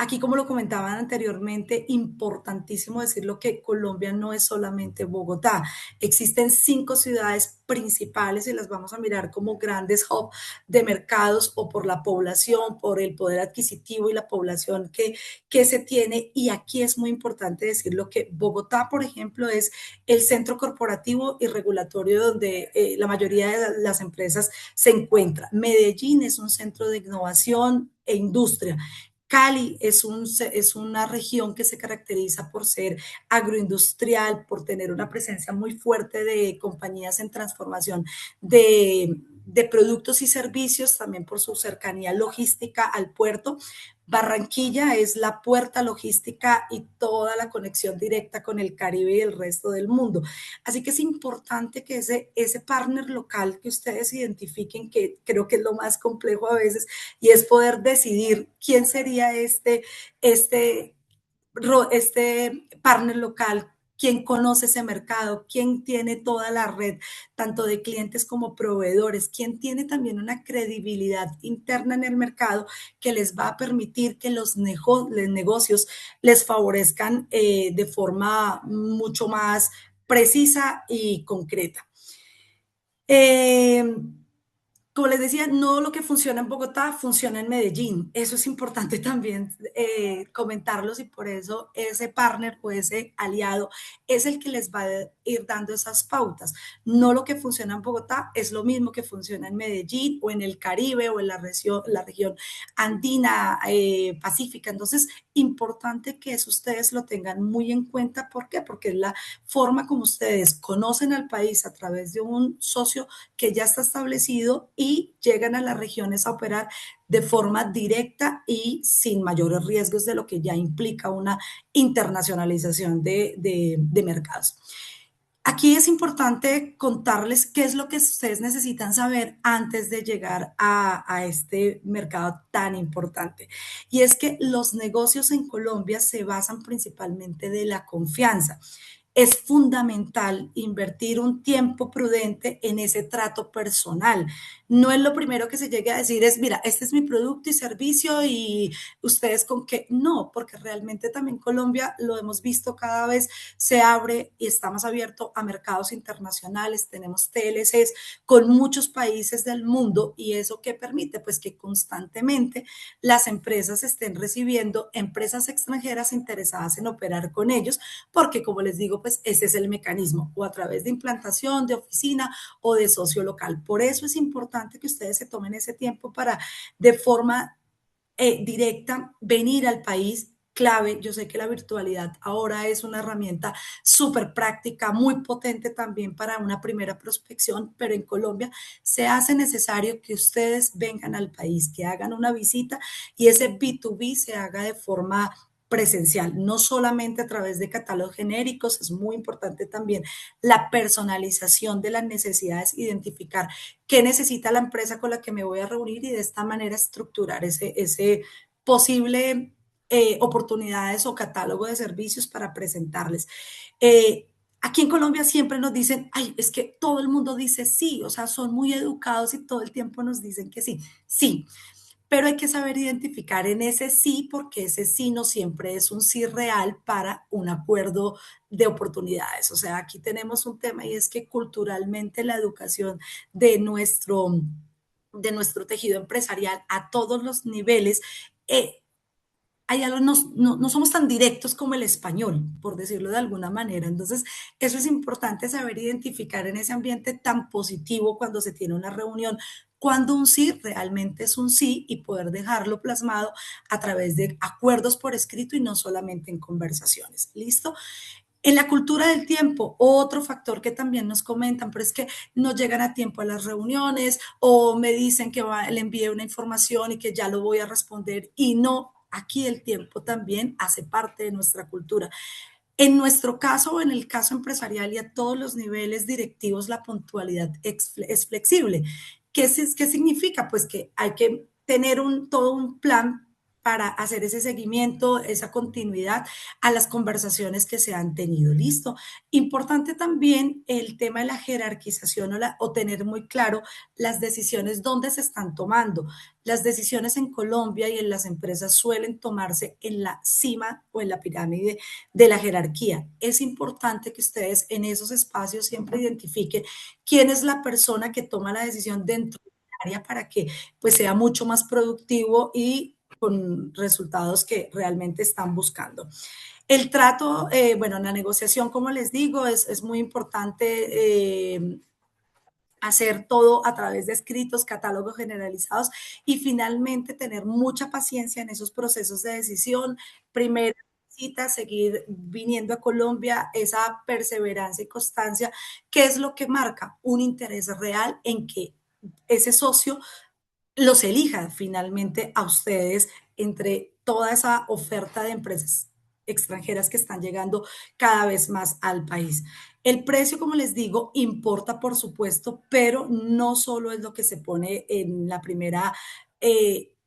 Aquí, como lo comentaban anteriormente, importantísimo decirlo que Colombia no es solamente Bogotá. Existen 5 ciudades principales y las vamos a mirar como grandes hubs de mercados o por la población, por el poder adquisitivo y la población que se tiene. Y aquí es muy importante decirlo que Bogotá, por ejemplo, es el centro corporativo y regulatorio donde la mayoría de las empresas se encuentra. Medellín es un centro de innovación e industria. Cali es una región que se caracteriza por ser agroindustrial, por tener una presencia muy fuerte de compañías en transformación de productos y servicios, también por su cercanía logística al puerto. Barranquilla es la puerta logística y toda la conexión directa con el Caribe y el resto del mundo. Así que es importante que ese partner local que ustedes identifiquen, que creo que es lo más complejo a veces, y es poder decidir quién sería este, este partner local, quién conoce ese mercado, quién tiene toda la red, tanto de clientes como proveedores, quién tiene también una credibilidad interna en el mercado que les va a permitir que los negocios les favorezcan de forma mucho más precisa y concreta. Eh, Como les decía, no lo que funciona en Bogotá funciona en Medellín. Eso es importante también comentarlos y por eso ese partner o ese aliado es el que les va a ir dando esas pautas. No lo que funciona en Bogotá es lo mismo que funciona en Medellín o en el Caribe o en la región andina, pacífica. Entonces, importante que eso ustedes lo tengan muy en cuenta. ¿Por qué? Porque es la forma como ustedes conocen al país a través de un socio que ya está establecido y llegan a las regiones a operar de forma directa y sin mayores riesgos de lo que ya implica una internacionalización de mercados. Aquí es importante contarles qué es lo que ustedes necesitan saber antes de llegar a este mercado tan importante. Y es que los negocios en Colombia se basan principalmente de la confianza. Es fundamental invertir un tiempo prudente en ese trato personal. No es lo primero que se llegue a decir es, mira, este es mi producto y servicio y ustedes con qué. No, porque realmente también Colombia, lo hemos visto cada vez, se abre y está más abierto a mercados internacionales. Tenemos TLCs con muchos países del mundo y eso qué permite, pues que constantemente las empresas estén recibiendo empresas extranjeras interesadas en operar con ellos porque como les digo, pues ese es el mecanismo, o a través de implantación, de oficina o de socio local. Por eso es importante que ustedes se tomen ese tiempo para de forma directa venir al país clave. Yo sé que la virtualidad ahora es una herramienta súper práctica, muy potente también para una primera prospección, pero en Colombia se hace necesario que ustedes vengan al país, que hagan una visita y ese B2B se haga de forma presencial, no solamente a través de catálogos genéricos, es muy importante también la personalización de las necesidades, identificar qué necesita la empresa con la que me voy a reunir y de esta manera estructurar ese posible oportunidades o catálogo de servicios para presentarles. Eh, Aquí en Colombia siempre nos dicen, ay, es que todo el mundo dice sí, o sea, son muy educados y todo el tiempo nos dicen que sí, sí, pero hay que saber identificar en ese sí, porque ese sí no siempre es un sí real para un acuerdo de oportunidades. O sea, aquí tenemos un tema y es que culturalmente la educación de de nuestro tejido empresarial a todos los niveles eh, hay algo, no somos tan directos como el español, por decirlo de alguna manera. Entonces, eso es importante saber identificar en ese ambiente tan positivo cuando se tiene una reunión, cuando un sí realmente es un sí y poder dejarlo plasmado a través de acuerdos por escrito y no solamente en conversaciones. ¿Listo? En la cultura del tiempo, otro factor que también nos comentan, pero es que no llegan a tiempo a las reuniones o me dicen que le envíe una información y que ya lo voy a responder y no, aquí el tiempo también hace parte de nuestra cultura. En nuestro caso o en el caso empresarial y a todos los niveles directivos, la puntualidad es flexible. ¿Qué significa? Pues que hay que tener todo un plan para hacer ese seguimiento, esa continuidad a las conversaciones que se han tenido. Listo. Importante también el tema de la jerarquización o tener muy claro las decisiones dónde se están tomando. Las decisiones en Colombia y en las empresas suelen tomarse en la cima o en la pirámide de la jerarquía. Es importante que ustedes en esos espacios siempre identifiquen quién es la persona que toma la decisión dentro del área para que pues sea mucho más productivo y con resultados que realmente están buscando. El trato, bueno, en la negociación, como les digo, es muy importante hacer todo a través de escritos, catálogos generalizados y finalmente tener mucha paciencia en esos procesos de decisión. Primero, cita, seguir viniendo a Colombia, esa perseverancia y constancia, que es lo que marca un interés real en que ese socio los elija finalmente a ustedes entre toda esa oferta de empresas extranjeras que están llegando cada vez más al país. El precio, como les digo, importa, por supuesto, pero no solo es lo que se pone en la primera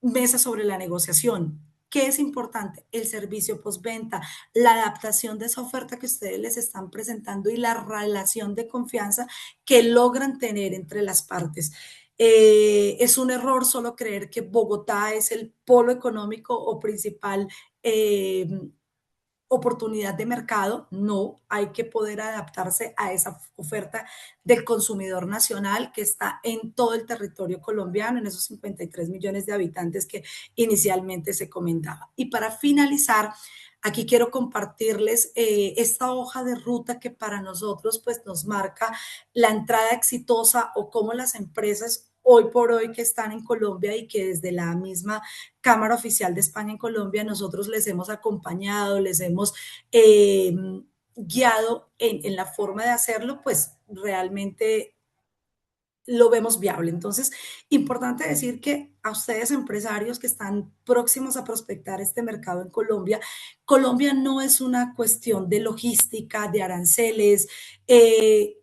mesa sobre la negociación. ¿Qué es importante? El servicio postventa, la adaptación de esa oferta que ustedes les están presentando y la relación de confianza que logran tener entre las partes. Es un error solo creer que Bogotá es el polo económico o principal eh, oportunidad de mercado. No, hay que poder adaptarse a esa oferta del consumidor nacional que está en todo el territorio colombiano, en esos 53 millones de habitantes que inicialmente se comentaba. Y para finalizar, aquí quiero compartirles esta hoja de ruta que para nosotros pues nos marca la entrada exitosa o cómo las empresas hoy por hoy que están en Colombia y que desde la misma Cámara Oficial de España en Colombia nosotros les hemos acompañado, les hemos guiado en la forma de hacerlo, pues realmente lo vemos viable. Entonces, importante decir que a ustedes empresarios que están próximos a prospectar este mercado en Colombia, Colombia no es una cuestión de logística, de aranceles,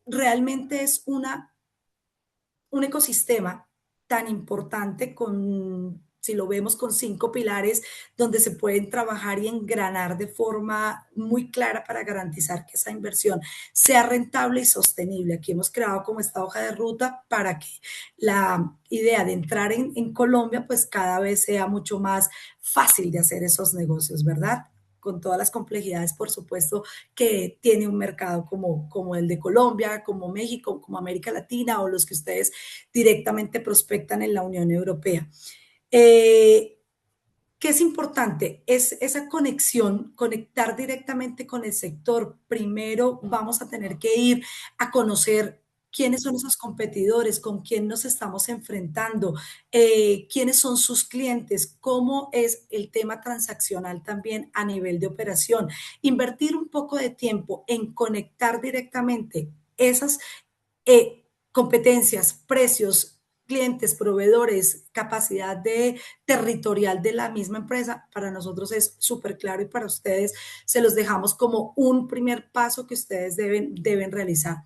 realmente es un ecosistema tan importante con, si lo vemos con 5 pilares, donde se pueden trabajar y engranar de forma muy clara para garantizar que esa inversión sea rentable y sostenible. Aquí hemos creado como esta hoja de ruta para que la idea de entrar en Colombia pues cada vez sea mucho más fácil de hacer esos negocios, ¿verdad? Con todas las complejidades, por supuesto, que tiene un mercado como el de Colombia, como México, como América Latina o los que ustedes directamente prospectan en la Unión Europea. Eh, ¿Qué es importante? Es esa conexión, conectar directamente con el sector. Primero vamos a tener que ir a conocer quiénes son esos competidores, con quién nos estamos enfrentando, quiénes son sus clientes, cómo es el tema transaccional también a nivel de operación. Invertir un poco de tiempo en conectar directamente esas competencias, precios, clientes, proveedores, capacidad de territorial de la misma empresa, para nosotros es súper claro y para ustedes se los dejamos como un primer paso que ustedes deben realizar.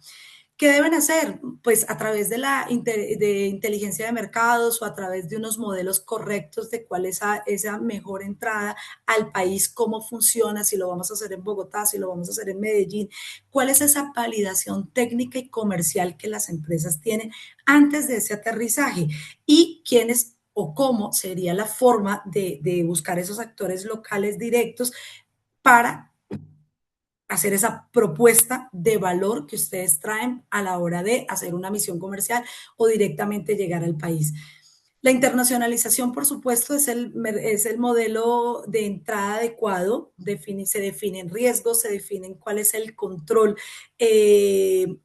¿Qué deben hacer? Pues a través de la de inteligencia de mercados o a través de unos modelos correctos de cuál es esa mejor entrada al país, cómo funciona, si lo vamos a hacer en Bogotá, si lo vamos a hacer en Medellín, cuál es esa validación técnica y comercial que las empresas tienen antes de ese aterrizaje y quiénes o cómo sería la forma de buscar esos actores locales directos para hacer esa propuesta de valor que ustedes traen a la hora de hacer una misión comercial o directamente llegar al país. La internacionalización, por supuesto, es el modelo de entrada adecuado. Se definen riesgos, se definen cuál es el control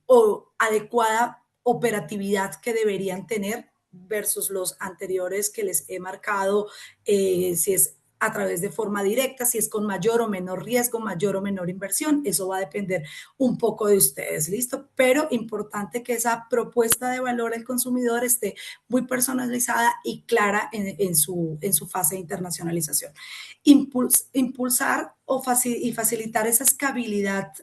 o adecuada operatividad que deberían tener versus los anteriores que les he marcado, si es a través de forma directa, si es con mayor o menor riesgo, mayor o menor inversión, eso va a depender un poco de ustedes, ¿listo? Pero importante que esa propuesta de valor al consumidor esté muy personalizada y clara en su fase de internacionalización. Impulsar y facilitar esa escalabilidad,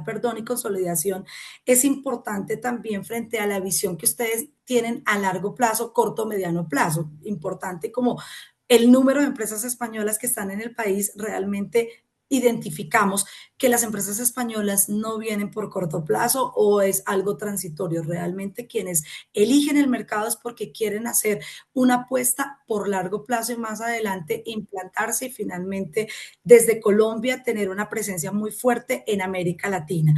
perdón, y consolidación es importante también frente a la visión que ustedes tienen a largo plazo, corto, mediano plazo. Importante como el número de empresas españolas que están en el país, realmente identificamos que las empresas españolas no vienen por corto plazo o es algo transitorio. Realmente quienes eligen el mercado es porque quieren hacer una apuesta por largo plazo y más adelante implantarse y finalmente desde Colombia tener una presencia muy fuerte en América Latina.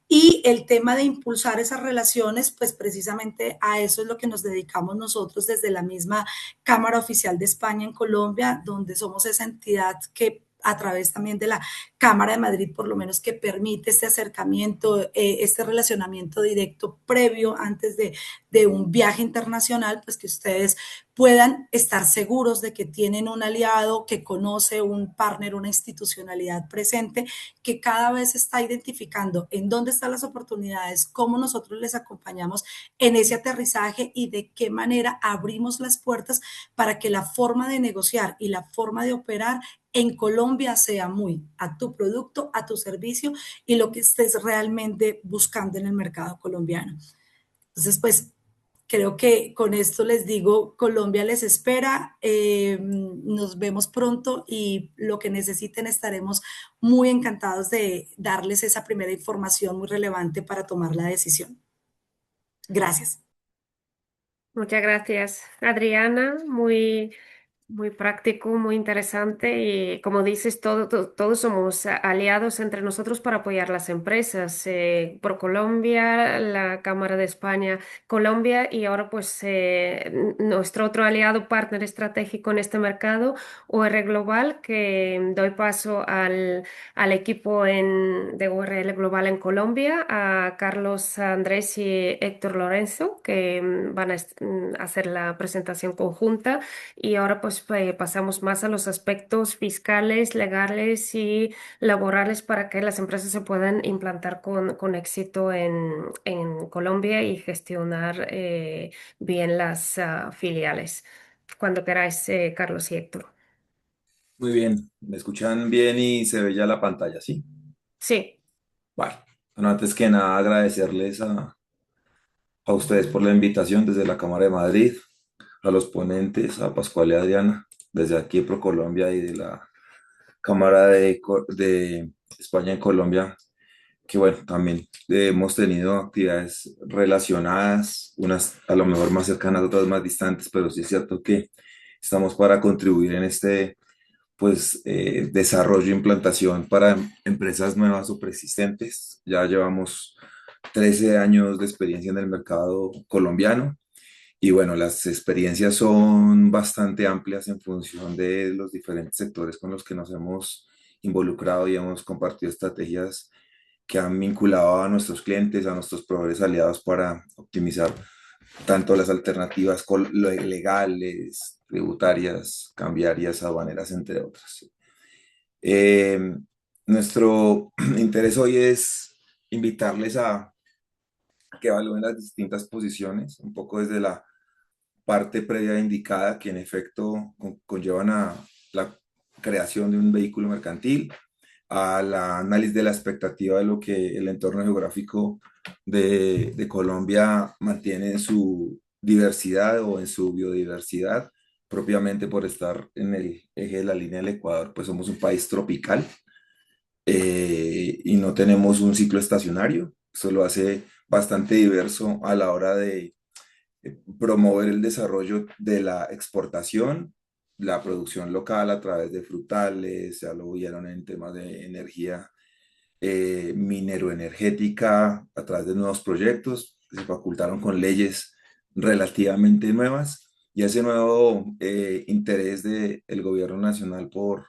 Y el tema de impulsar esas relaciones, pues precisamente a eso es lo que nos dedicamos nosotros desde la misma Cámara Oficial de España en Colombia, donde somos esa entidad que a través también de la Cámara de Madrid, por lo menos que permite este acercamiento, este relacionamiento directo previo antes de un viaje internacional, pues que ustedes puedan estar seguros de que tienen un aliado que conoce, un partner, una institucionalidad presente, que cada vez está identificando en dónde están las oportunidades, cómo nosotros les acompañamos en ese aterrizaje y de qué manera abrimos las puertas para que la forma de negociar y la forma de operar en Colombia sea muy a tu producto, a tu servicio y lo que estés realmente buscando en el mercado colombiano. Entonces, pues creo que con esto les digo, Colombia les espera, nos vemos pronto y lo que necesiten estaremos muy encantados de darles esa primera información muy relevante para tomar la decisión. Gracias. Muchas gracias, Adriana. Muy práctico, muy interesante y como dices, todos somos aliados entre nosotros para apoyar las empresas. ProColombia, la Cámara de España, Colombia y ahora pues nuestro otro aliado, partner estratégico en este mercado, OR Global, que doy paso al equipo de ORL Global en Colombia, a Carlos Andrés y Héctor Lorenzo, que van a hacer la presentación conjunta. Y ahora pues pasamos más a los aspectos fiscales, legales y laborales para que las empresas se puedan implantar con éxito en Colombia y gestionar bien las filiales. Cuando queráis, Carlos y Héctor. Muy bien, me escuchan bien y se ve ya la pantalla, ¿sí? Sí, Vale. Bueno, antes que nada agradecerles a ustedes por la invitación desde la Cámara de Madrid, a los ponentes, a Pascual y a Adriana, desde aquí de ProColombia y de la Cámara de España en Colombia, que bueno, también hemos tenido actividades relacionadas, unas a lo mejor más cercanas, otras más distantes, pero sí es cierto que estamos para contribuir en este pues desarrollo e implantación para empresas nuevas o persistentes. Ya llevamos 13 años de experiencia en el mercado colombiano y bueno, las experiencias son bastante amplias en función de los diferentes sectores con los que nos hemos involucrado y hemos compartido estrategias que han vinculado a nuestros clientes, a nuestros proveedores aliados para optimizar tanto las alternativas legales, tributarias, cambiarias, aduaneras, entre otras. Eh, Nuestro interés hoy es invitarles a que evalúen las distintas posiciones, un poco desde la parte previa indicada que en efecto conllevan a la creación de un vehículo mercantil, al análisis de la expectativa de lo que el entorno geográfico de Colombia mantiene en su diversidad o en su biodiversidad, propiamente por estar en el eje de la línea del Ecuador, pues somos un país tropical y no tenemos un ciclo estacionario. Eso lo hace bastante diverso a la hora de promover el desarrollo de la exportación, la producción local a través de frutales, ya lo vieron en temas de energía minero-energética, a través de nuevos proyectos, se facultaron con leyes relativamente nuevas y ese nuevo interés del gobierno nacional por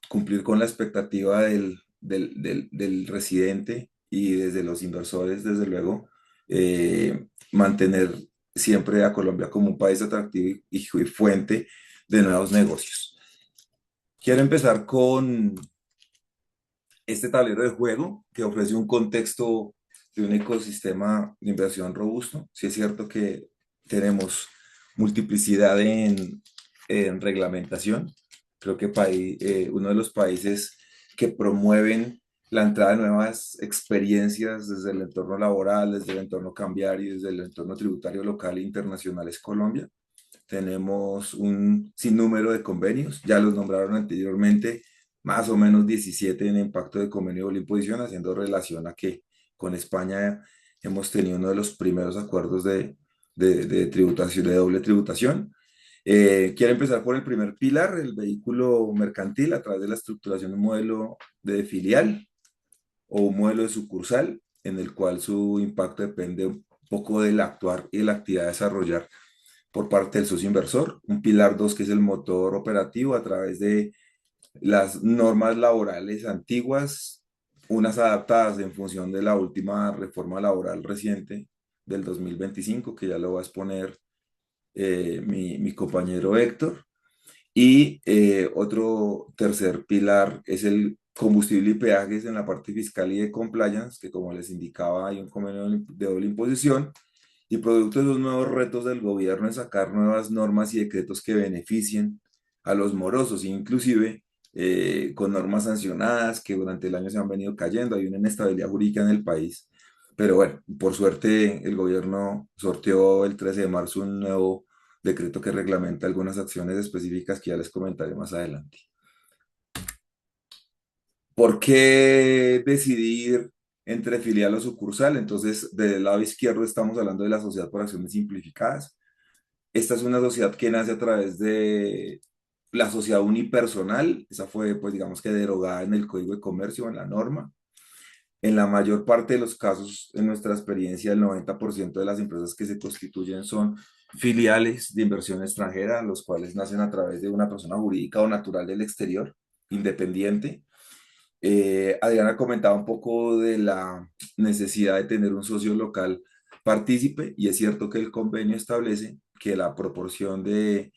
cumplir con la expectativa del residente y desde los inversores, desde luego, mantener siempre a Colombia como un país atractivo y fuente de nuevos negocios. Quiero empezar con este tablero de juego que ofrece un contexto de un ecosistema de inversión robusto. Sí es cierto que tenemos multiplicidad en reglamentación. Creo que uno de los países que promueven la entrada de nuevas experiencias desde el entorno laboral, desde el entorno cambiario, desde el entorno tributario local e internacional es Colombia. Tenemos un sinnúmero de convenios, ya los nombraron anteriormente, más o menos 17 en impacto de convenio de doble imposición, haciendo relación a que con España hemos tenido uno de los primeros acuerdos de tributación, de doble tributación. Quiero empezar por el primer pilar, el vehículo mercantil, a través de la estructuración de un modelo de filial o un modelo de sucursal, en el cual su impacto depende un poco del actuar y de la actividad a desarrollar por parte del socio inversor. Un pilar 2 que es el motor operativo a través de las normas laborales antiguas, unas adaptadas en función de la última reforma laboral reciente del 2025, que ya lo va a exponer mi compañero Héctor. Y otro tercer pilar es el combustible y peajes en la parte fiscal y de compliance, que como les indicaba hay un convenio de doble imposición, y producto de los nuevos retos del gobierno en sacar nuevas normas y decretos que beneficien a los morosos, inclusive con normas sancionadas que durante el año se han venido cayendo, hay una inestabilidad jurídica en el país, pero bueno, por suerte el gobierno sorteó el 13 de marzo un nuevo decreto que reglamenta algunas acciones específicas que ya les comentaré más adelante. ¿Por qué decidir entre filial o sucursal? Entonces, del lado izquierdo estamos hablando de la sociedad por acciones simplificadas. Esta es una sociedad que nace a través de la sociedad unipersonal. Esa fue, pues, digamos que derogada en el Código de Comercio, en la norma. En la mayor parte de los casos, en nuestra experiencia, el 90% de las empresas que se constituyen son filiales de inversión extranjera, los cuales nacen a través de una persona jurídica o natural del exterior, independiente. Adriana comentaba un poco de la necesidad de tener un socio local partícipe y es cierto que el convenio establece que la proporción de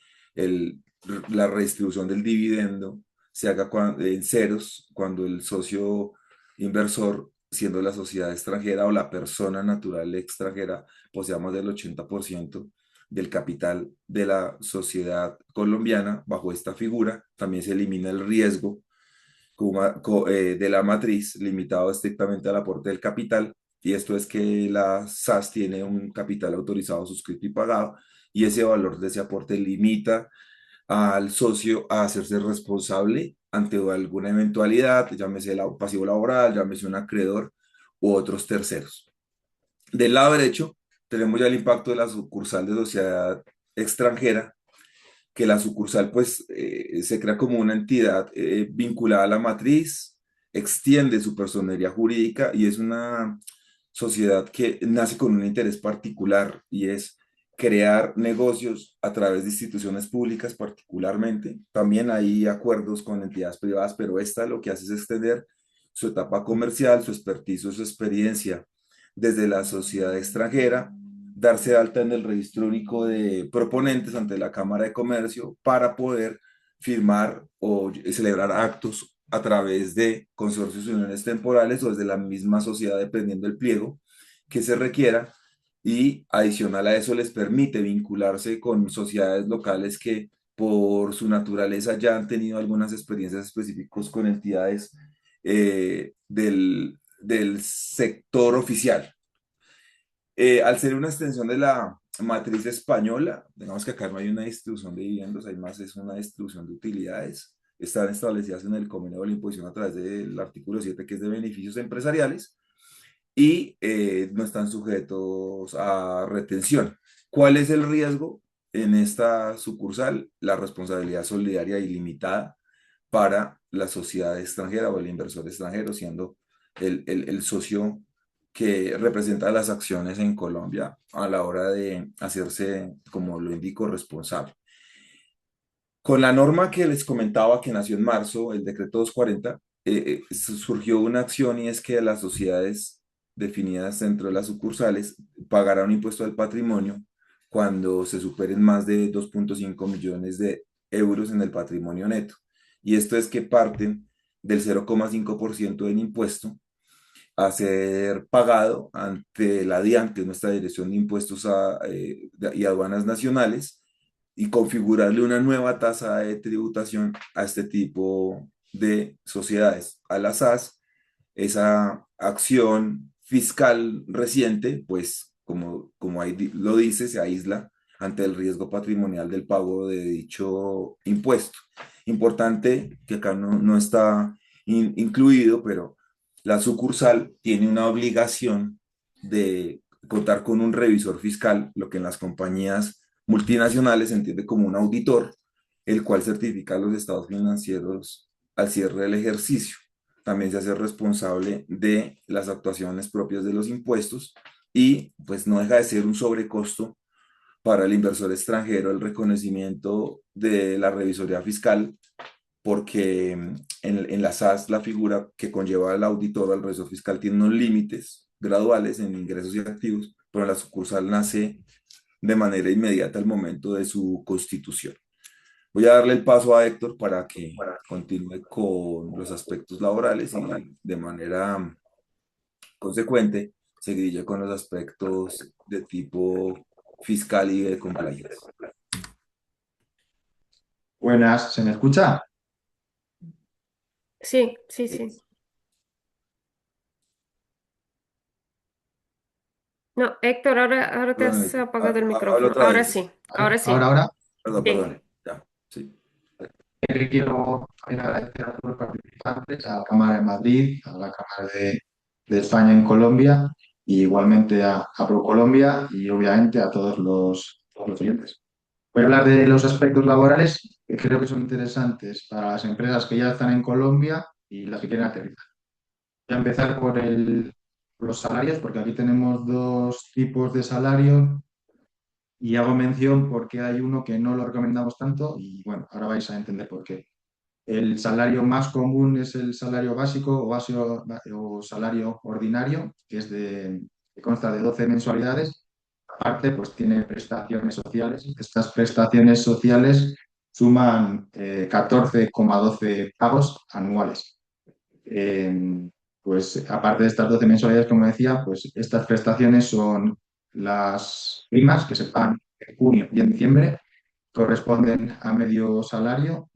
la redistribución del dividendo se haga en ceros cuando el socio inversor, siendo la sociedad extranjera o la persona natural extranjera, posea más del 80% del capital de la sociedad colombiana. Bajo esta figura también se elimina el riesgo de la matriz limitado estrictamente al aporte del capital, y esto es que la SAS tiene un capital autorizado, suscrito y pagado, y ese valor de ese aporte limita al socio a hacerse responsable ante alguna eventualidad, llámese el pasivo laboral, llámese un acreedor u otros terceros. Del lado derecho tenemos ya el impacto de la sucursal de sociedad extranjera, que la sucursal pues se crea como una entidad vinculada a la matriz, extiende su personería jurídica y es una sociedad que nace con un interés particular y es crear negocios a través de instituciones públicas particularmente. También hay acuerdos con entidades privadas, pero esta lo que hace es extender su etapa comercial, su expertise, su experiencia desde la sociedad extranjera, darse de alta en el registro único de proponentes ante la Cámara de Comercio para poder firmar o celebrar actos a través de consorcios y uniones temporales o desde la misma sociedad dependiendo del pliego, que se requiera y adicional a eso les permite vincularse con sociedades locales que por su naturaleza ya han tenido algunas experiencias específicas con entidades del sector oficial. Al ser una extensión de la matriz española, digamos que acá no hay una distribución de viviendas, hay más es una distribución de utilidades. Están establecidas en el convenio de la imposición a través del artículo 7, que es de beneficios empresariales, y no están sujetos a retención. ¿Cuál es el riesgo en esta sucursal? La responsabilidad solidaria ilimitada para la sociedad extranjera o el inversor extranjero, siendo el socio que representa las acciones en Colombia a la hora de hacerse, como lo indico, responsable. Con la norma que les comentaba que nació en marzo, el decreto 240, surgió una acción y es que las sociedades definidas dentro de las sucursales pagarán un impuesto del patrimonio cuando se superen más de 2,5 millones de euros en el patrimonio neto. Y esto es que parten del 0,5% del impuesto a ser pagado ante la DIAN, que es nuestra Dirección de Impuestos y Aduanas Nacionales, y configurarle una nueva tasa de tributación a este tipo de sociedades. A las SAS, esa acción fiscal reciente, pues como ahí lo dice, se aísla ante el riesgo patrimonial del pago de dicho impuesto. Importante que acá no está incluido, pero la sucursal tiene una obligación de contar con un revisor fiscal, lo que en las compañías multinacionales se entiende como un auditor, el cual certifica los estados financieros al cierre del ejercicio. También se hace responsable de las actuaciones propias de los impuestos y pues no deja de ser un sobrecosto para el inversor extranjero el reconocimiento de la revisoría fiscal, porque en la SAS la figura que conlleva el auditor o el revisor fiscal tiene unos límites graduales en ingresos y activos, pero la sucursal nace de manera inmediata al momento de su constitución. Voy a darle el paso a Héctor para que continúe con los aspectos laborales y de manera consecuente seguiré con los aspectos de tipo fiscal y de compliance. Buenas, ¿se me escucha? Sí, sí, sí. No, Héctor, ahora te has Perdón, apagado el hablo micrófono. otra Ahora vez. sí, ahora sí. Ahora, Perdón, Sí. perdón. Ya, sí. quiero agradecer a todos los participantes, a la Cámara de Madrid, a la Cámara de España en Colombia, y igualmente a ProColombia y obviamente a todos los clientes. Voy a hablar de los aspectos laborales que creo que son interesantes para las empresas que ya están en Colombia y las que quieren aterrizar. Voy a empezar por los salarios, porque aquí tenemos dos tipos de salario. Y hago mención porque hay uno que no lo recomendamos tanto y bueno, ahora vais a entender por qué. El salario más común es el salario básico o salario ordinario, que que consta de 12 mensualidades. Aparte, pues tiene prestaciones sociales. Estas prestaciones sociales suman 14,12 pagos anuales. Eh, pues aparte de estas 12 mensualidades, como decía, pues estas prestaciones son las primas que se pagan en junio y en diciembre, corresponden a medio salario,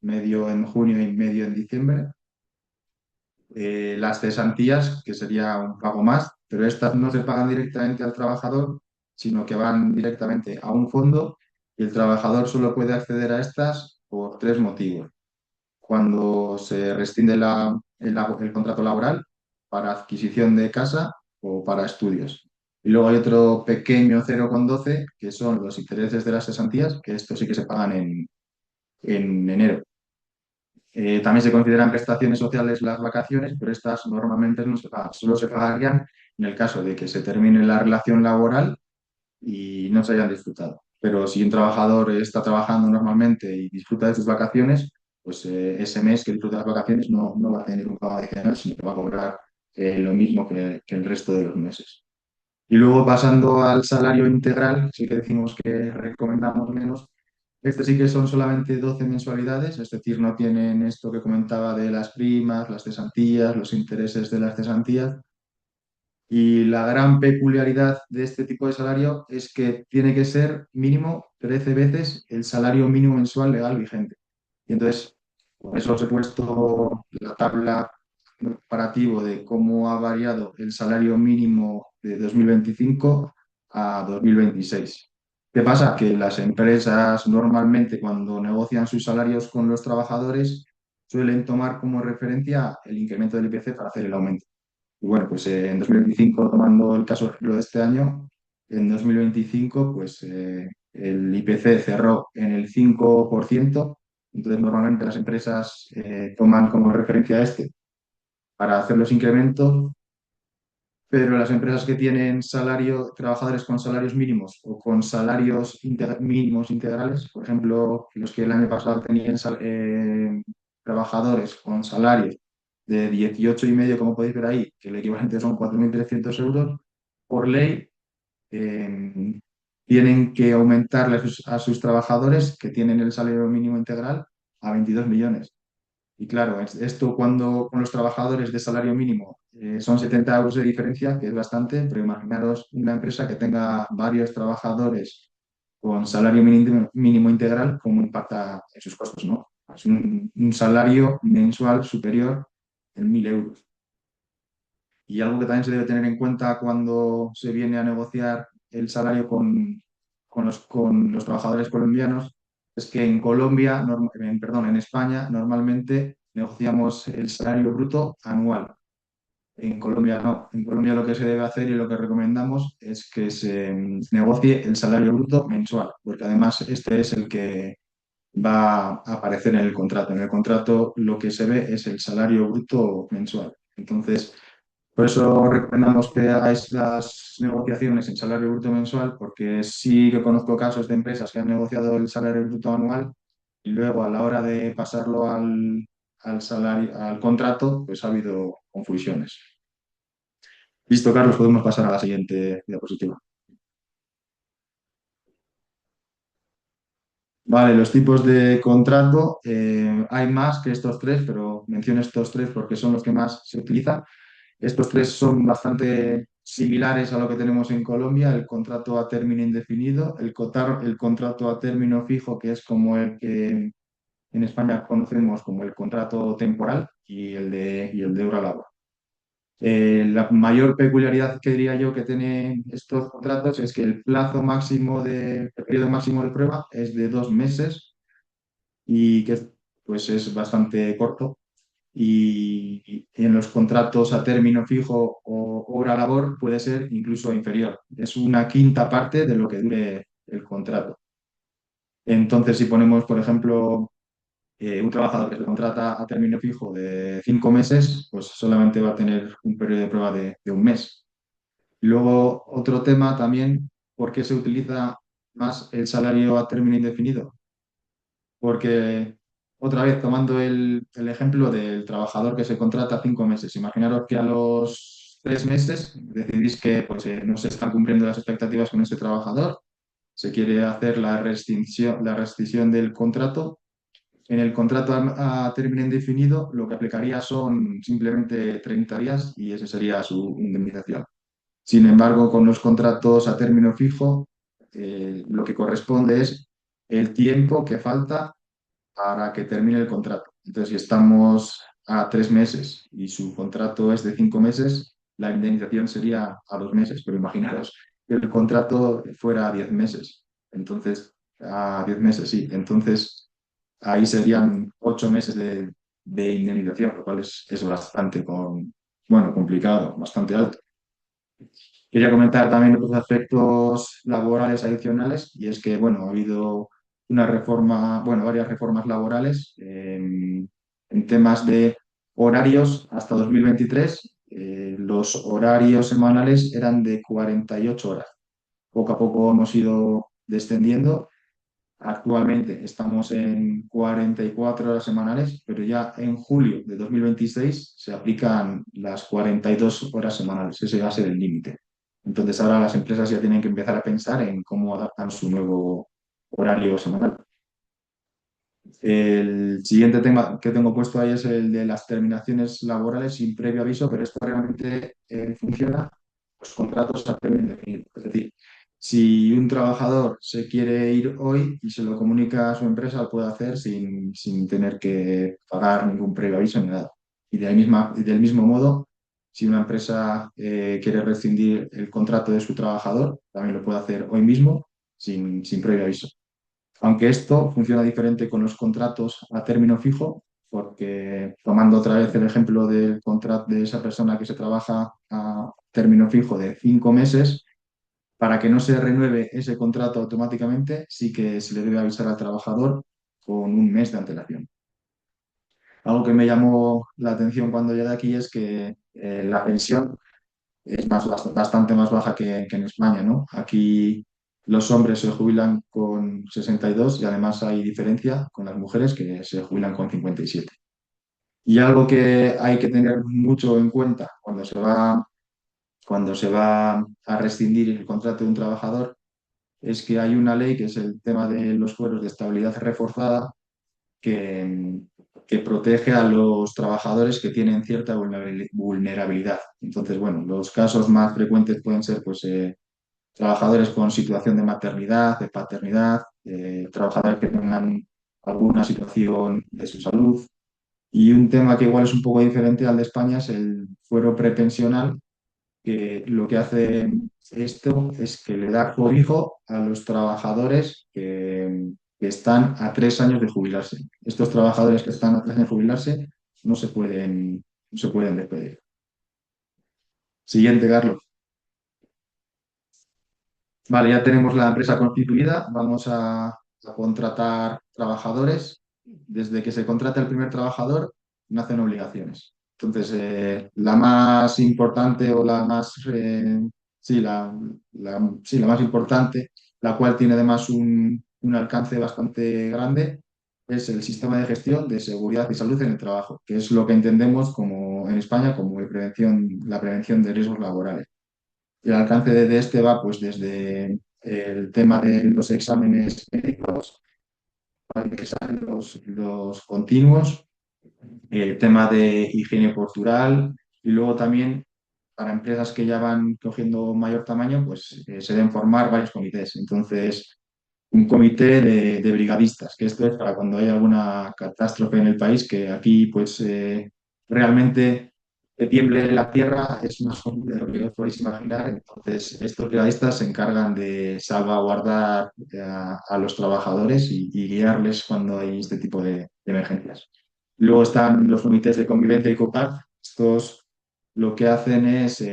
medio en junio y medio en diciembre. Las cesantías, que sería un pago más, pero estas no se pagan directamente al trabajador, sino que van directamente a un fondo y el trabajador solo puede acceder a estas por tres motivos: cuando se rescinde el contrato laboral, para adquisición de casa o para estudios. Y luego hay otro pequeño 0,12 que son los intereses de las cesantías, que estos sí que se pagan en enero. También se consideran prestaciones sociales las vacaciones, pero estas normalmente no se pagan, solo se pagarían en el caso de que se termine la relación laboral y no se hayan disfrutado. Pero si un trabajador está trabajando normalmente y disfruta de sus vacaciones, pues ese mes que disfruta de las vacaciones no va a tener un pago adicional, sino que va a cobrar lo mismo que el resto de los meses. Y luego pasando al salario integral, sí que decimos que recomendamos menos. Este sí que son solamente 12 mensualidades, es decir, no tienen esto que comentaba de las primas, las cesantías, los intereses de las cesantías. Y la gran peculiaridad de este tipo de salario es que tiene que ser mínimo 13 veces el salario mínimo mensual legal vigente. Y entonces, por eso os he puesto la tabla comparativo de cómo ha variado el salario mínimo de 2025 a 2026. ¿Qué pasa? Que las empresas normalmente cuando negocian sus salarios con los trabajadores suelen tomar como referencia el incremento del IPC para hacer el aumento. Y bueno, pues en 2025, tomando el caso ejemplo de este año, en 2025, pues el IPC cerró en el 5%. Entonces normalmente las empresas toman como referencia este para hacer los incrementos, pero las empresas que tienen trabajadores con salarios mínimos o con salarios mínimos integrales, por ejemplo, los que el año pasado tenían trabajadores con salarios de 18,5, como podéis ver ahí, que el equivalente son 4.300 euros, por ley eh, tienen que aumentarle a sus trabajadores que tienen el salario mínimo integral a 22 millones. Y claro, esto cuando con los trabajadores de salario mínimo son 70 euros de diferencia, que es bastante, pero imaginaros una empresa que tenga varios trabajadores con salario mínimo integral, cómo impacta en sus costos, ¿no? Es un salario mensual superior en 1.000 euros. Y algo que también se debe tener en cuenta cuando se viene a negociar el salario con los trabajadores colombianos es que en Colombia, perdón, en España, normalmente negociamos el salario bruto anual. En Colombia no. En Colombia lo que se debe hacer y lo que recomendamos es que se negocie el salario bruto mensual, porque además este es el que va a aparecer en el contrato. En el contrato lo que se ve es el salario bruto mensual. Entonces, por eso recomendamos que hagáis las negociaciones en salario bruto mensual, porque sí que conozco casos de empresas que han negociado el salario bruto anual y luego a la hora de pasarlo al salario, al contrato, pues ha habido confusiones. Listo, Carlos, podemos pasar a la siguiente diapositiva. Vale, los tipos de contrato, hay más que estos tres, pero menciono estos tres porque son los que más se utilizan. Estos tres son bastante similares a lo que tenemos en Colombia: el contrato a término indefinido, el contrato a término fijo, que es como el que en España conocemos como el contrato temporal, y el de hora labor. La mayor peculiaridad que diría yo que tienen estos contratos es que el periodo máximo de prueba es de 2 meses y que pues es bastante corto. Y en los contratos a término fijo o hora labor puede ser incluso inferior. Es una quinta parte de lo que dure el contrato. Entonces, si ponemos, por ejemplo, un trabajador que se contrata a término fijo de 5 meses, pues solamente va a tener un periodo de prueba de un mes. Y luego, otro tema también: ¿por qué se utiliza más el salario a término indefinido? Porque, otra vez, tomando el ejemplo del trabajador que se contrata 5 meses, imaginaros que a los 3 meses decidís que pues, no se están cumpliendo las expectativas con ese trabajador, se quiere hacer la rescisión del contrato. En el contrato a término indefinido, lo que aplicaría son simplemente 30 días y esa sería su indemnización. Sin embargo, con los contratos a término fijo, lo que corresponde es el tiempo que falta para que termine el contrato. Entonces, si estamos a 3 meses y su contrato es de 5 meses, la indemnización sería a 2 meses, pero imaginaros que el contrato fuera a 10 meses. Entonces, a 10 meses, sí. Entonces, ahí serían 8 meses de indemnización, lo cual es bastante bueno, complicado, bastante alto. Quería comentar también otros aspectos laborales adicionales, y es que, bueno, ha habido una reforma, bueno, varias reformas laborales en temas de horarios. Hasta 2023, los horarios semanales eran de 48 horas. Poco a poco hemos ido descendiendo. Actualmente estamos en 44 horas semanales, pero ya en julio de 2026 se aplican las 42 horas semanales. Ese va a ser el límite. Entonces ahora las empresas ya tienen que empezar a pensar en cómo adaptan su nuevo horario semanal. El siguiente tema que tengo puesto ahí es el de las terminaciones laborales sin previo aviso, pero esto realmente funciona los contratos a término indefinido. Es decir, si un trabajador se quiere ir hoy y se lo comunica a su empresa, lo puede hacer sin tener que pagar ningún previo aviso ni nada. Y del mismo modo, si una empresa quiere rescindir el contrato de su trabajador, también lo puede hacer hoy mismo sin previo aviso. Aunque esto funciona diferente con los contratos a término fijo, porque tomando otra vez el ejemplo del contrato de esa persona que se trabaja a término fijo de 5 meses, para que no se renueve ese contrato automáticamente, sí que se le debe avisar al trabajador con un mes de antelación. Algo que me llamó la atención cuando llegué aquí es que la pensión es bastante más baja que en España, ¿no? Aquí los hombres se jubilan con 62 y además hay diferencia con las mujeres que se jubilan con 57. Y algo que hay que tener mucho en cuenta cuando se va a rescindir el contrato de un trabajador es que hay una ley que es el tema de los fueros de estabilidad reforzada que, que protege a los trabajadores que tienen cierta vulnerabilidad. Entonces, bueno, los casos más frecuentes pueden ser pues, trabajadores con situación de maternidad, de paternidad, trabajadores que tengan alguna situación de su salud. Y un tema que igual es un poco diferente al de España es el fuero prepensional, que lo que hace esto es que le da cobijo a los trabajadores que están a 3 años de jubilarse. Estos trabajadores que están a 3 años de jubilarse no se pueden despedir. Siguiente, Carlos. Vale, ya tenemos la empresa constituida. Vamos a contratar trabajadores. Desde que se contrata el primer trabajador, nacen obligaciones. Entonces, la más importante o la más, sí, sí, la más importante, la cual tiene además un alcance bastante grande, es el sistema de gestión de seguridad y salud en el trabajo, que es lo que entendemos como en España como la prevención de riesgos laborales. El alcance de este va pues desde el tema de los exámenes médicos, ¿vale? Que salen los continuos, el tema de higiene postural y luego también para empresas que ya van cogiendo mayor tamaño, pues se deben formar varios comités. Entonces, un comité de brigadistas, que esto es para cuando hay alguna catástrofe en el país, que aquí pues realmente que tiemble la tierra es más común de lo que os podéis imaginar. Entonces, estos brigadistas se encargan de salvaguardar a los trabajadores y guiarles cuando hay este tipo de emergencias. Luego están los comités de convivencia y COPAC. Estos lo que hacen es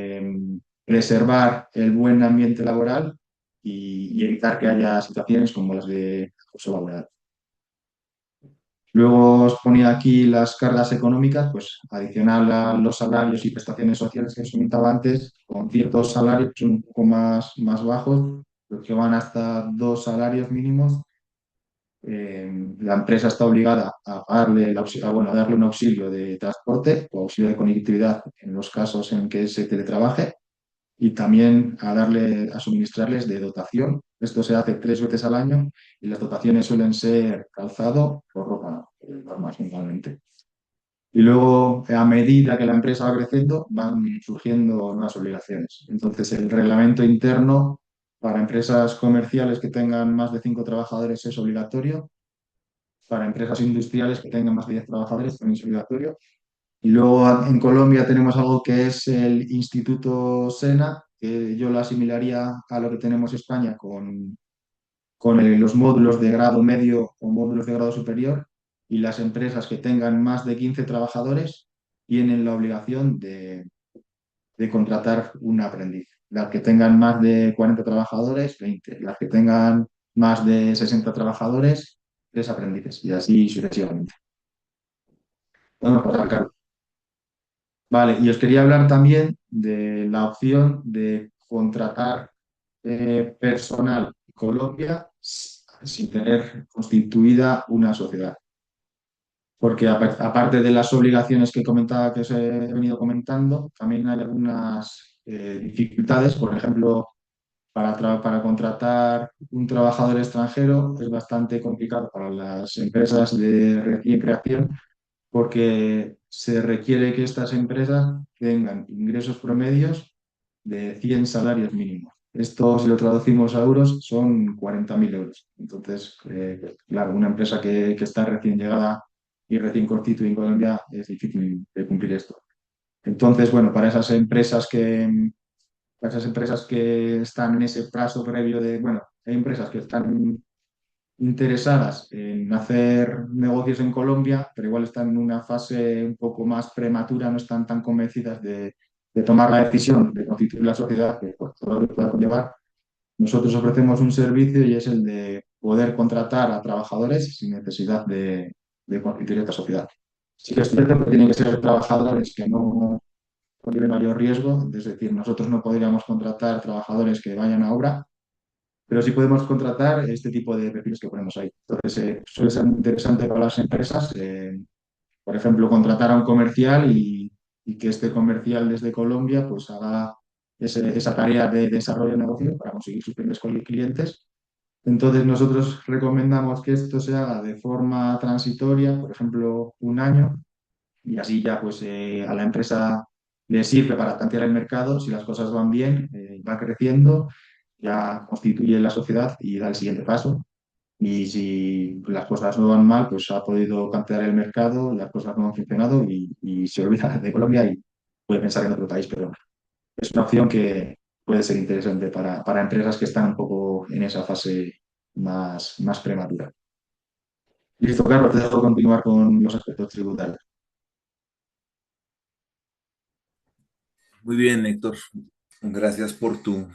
preservar el buen ambiente laboral y evitar que haya situaciones como las de acoso laboral. Luego os ponía aquí las cargas económicas, pues adicional a los salarios y prestaciones sociales que os comentaba antes, con ciertos salarios un poco más bajos, los que van hasta 2 salarios mínimos. La empresa está obligada a darle, a darle un auxilio de transporte o auxilio de conectividad en los casos en que se teletrabaje y también a suministrarles de dotación. Esto se hace 3 veces al año y las dotaciones suelen ser calzado o ropa, normas normalmente. Y luego, a medida que la empresa va creciendo, van surgiendo nuevas obligaciones. Entonces, el reglamento interno para empresas comerciales que tengan más de 5 trabajadores es obligatorio. Para empresas industriales que tengan más de 10 trabajadores también es obligatorio. Y luego en Colombia tenemos algo que es el Instituto SENA, que yo lo asimilaría a lo que tenemos en España con los módulos de grado medio o módulos de grado superior. Y las empresas que tengan más de 15 trabajadores tienen la obligación de contratar un aprendiz. Las que tengan más de 40 trabajadores, 20. Las que tengan más de 60 trabajadores, 3 aprendices. Y así sucesivamente. Vamos a pasar, Carlos. Vale, y os quería hablar también de la opción de contratar personal en Colombia sin tener constituida una sociedad. Porque aparte de las obligaciones que comentaba, que os he venido comentando, también hay algunas dificultades. Por ejemplo, para contratar un trabajador extranjero es bastante complicado para las empresas de recién creación porque se requiere que estas empresas tengan ingresos promedios de 100 salarios mínimos. Esto, si lo traducimos a euros, son 40.000 euros. Entonces, claro, una empresa que está recién llegada y recién constituida en Colombia es difícil de cumplir esto. Entonces, bueno, para esas empresas que están en ese plazo previo de, bueno, hay empresas que están interesadas en hacer negocios en Colombia, pero igual están en una fase un poco más prematura, no están tan convencidas de tomar la decisión de constituir la sociedad, que por todo lo que pueda conllevar. Nosotros ofrecemos un servicio y es el de poder contratar a trabajadores sin necesidad de constituir esta sociedad. Sí que es cierto que tienen que ser trabajadores que no conlleven mayor riesgo, es decir, nosotros no podríamos contratar trabajadores que vayan a obra, pero sí podemos contratar este tipo de perfiles que ponemos ahí. Entonces, suele ser muy interesante para las empresas, por ejemplo, contratar a un comercial y que este comercial desde Colombia pues haga esa tarea de desarrollo de negocio para conseguir sus primeros clientes. Entonces, nosotros recomendamos que esto se haga de forma transitoria, por ejemplo, un año, y así ya pues a la empresa le sirve para tantear el mercado. Si las cosas van bien, va creciendo, ya constituye la sociedad y da el siguiente paso. Y si las cosas no van mal, pues ha podido tantear el mercado, las cosas no han funcionado y se olvida de Colombia y puede pensar en otro país. Pero es una opción que puede ser interesante para empresas que están un poco en esa fase más prematura. Listo, Carlos, te dejo continuar con los aspectos tributarios. Muy bien, Héctor. Gracias por tu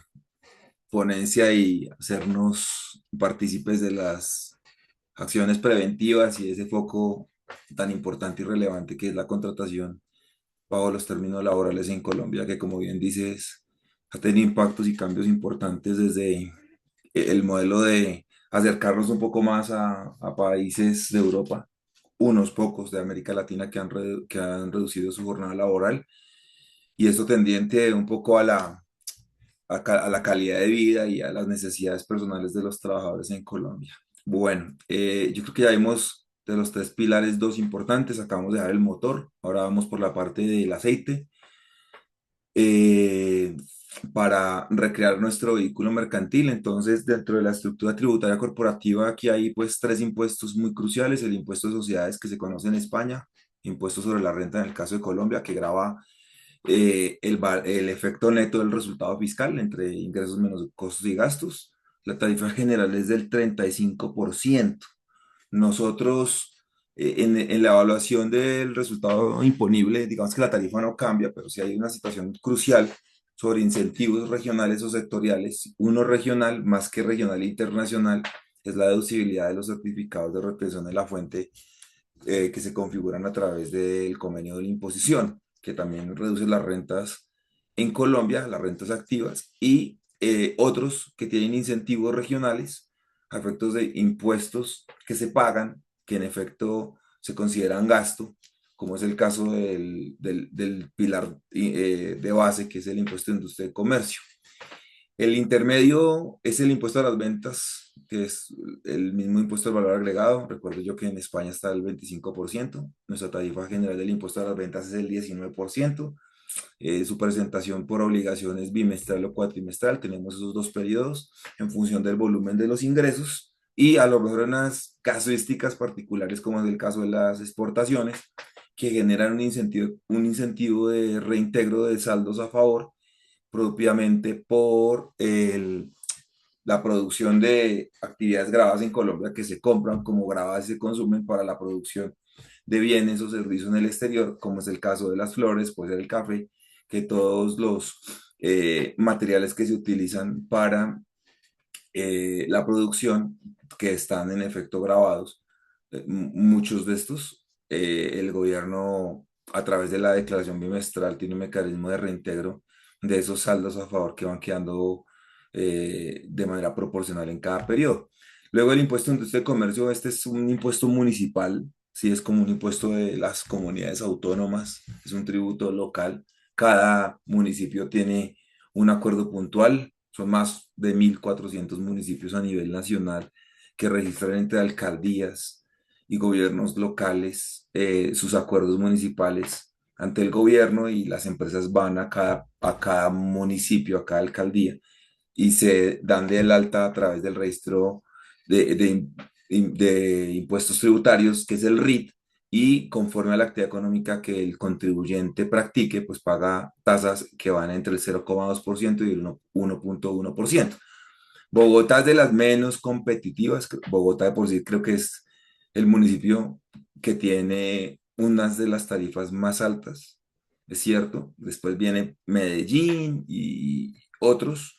ponencia y hacernos partícipes de las acciones preventivas y ese foco tan importante y relevante que es la contratación bajo los términos laborales en Colombia, que como bien dices, ha tenido impactos y cambios importantes desde el modelo de acercarnos un poco más a países de Europa, unos pocos de América Latina que han reducido su jornada laboral y esto tendiente un poco a la calidad de vida y a las necesidades personales de los trabajadores en Colombia. Bueno, yo creo que ya vimos de los tres pilares dos importantes, acabamos de dar el motor, ahora vamos por la parte del aceite. eh, para recrear nuestro vehículo mercantil. Entonces, dentro de la estructura tributaria corporativa, aquí hay pues tres impuestos muy cruciales: el impuesto de sociedades que se conoce en España, impuesto sobre la renta en el caso de Colombia, que grava el efecto neto del resultado fiscal entre ingresos menos costos y gastos. La tarifa general es del 35%. Nosotros, en la evaluación del resultado imponible, digamos que la tarifa no cambia, pero si hay una situación crucial sobre incentivos regionales o sectoriales, uno regional más que regional e internacional, es la deducibilidad de los certificados de retención de la fuente que se configuran a través del convenio de la imposición, que también reduce las rentas en Colombia, las rentas activas, y otros que tienen incentivos regionales a efectos de impuestos que se pagan, que en efecto se consideran gasto, como es el caso del pilar de base, que es el impuesto de industria y comercio. El intermedio es el impuesto a las ventas, que es el mismo impuesto al valor agregado. Recuerdo yo que en España está el 25%. Nuestra tarifa general del impuesto a las ventas es el 19%. Su presentación por obligación es bimestral o cuatrimestral. Tenemos esos dos periodos en función del volumen de los ingresos y a lo mejor unas casuísticas particulares, como es el caso de las exportaciones, que generan un incentivo de reintegro de saldos a favor propiamente por la producción de actividades grabadas en Colombia que se compran como grabadas y se consumen para la producción de bienes o servicios en el exterior, como es el caso de las flores, puede ser el café, que todos los materiales que se utilizan para la producción, que están en efecto grabados, muchos de estos, el gobierno a través de la declaración bimestral tiene un mecanismo de reintegro de esos saldos a favor que van quedando de manera proporcional en cada periodo. Luego el impuesto de industria y comercio, este es un impuesto municipal, sí, es como un impuesto de las comunidades autónomas, es un tributo local. Cada municipio tiene un acuerdo puntual, son más de 1.400 municipios a nivel nacional que registran entre alcaldías y gobiernos locales sus acuerdos municipales ante el gobierno y las empresas van a cada municipio, a cada alcaldía y se dan de el alta a través del registro de impuestos tributarios, que es el RIT, y conforme a la actividad económica que el contribuyente practique, pues paga tasas que van entre el 0,2% y el 1,1%. Bogotá es de las menos competitivas. Bogotá de por sí creo que es el municipio que tiene unas de las tarifas más altas, es cierto. Después viene Medellín y otros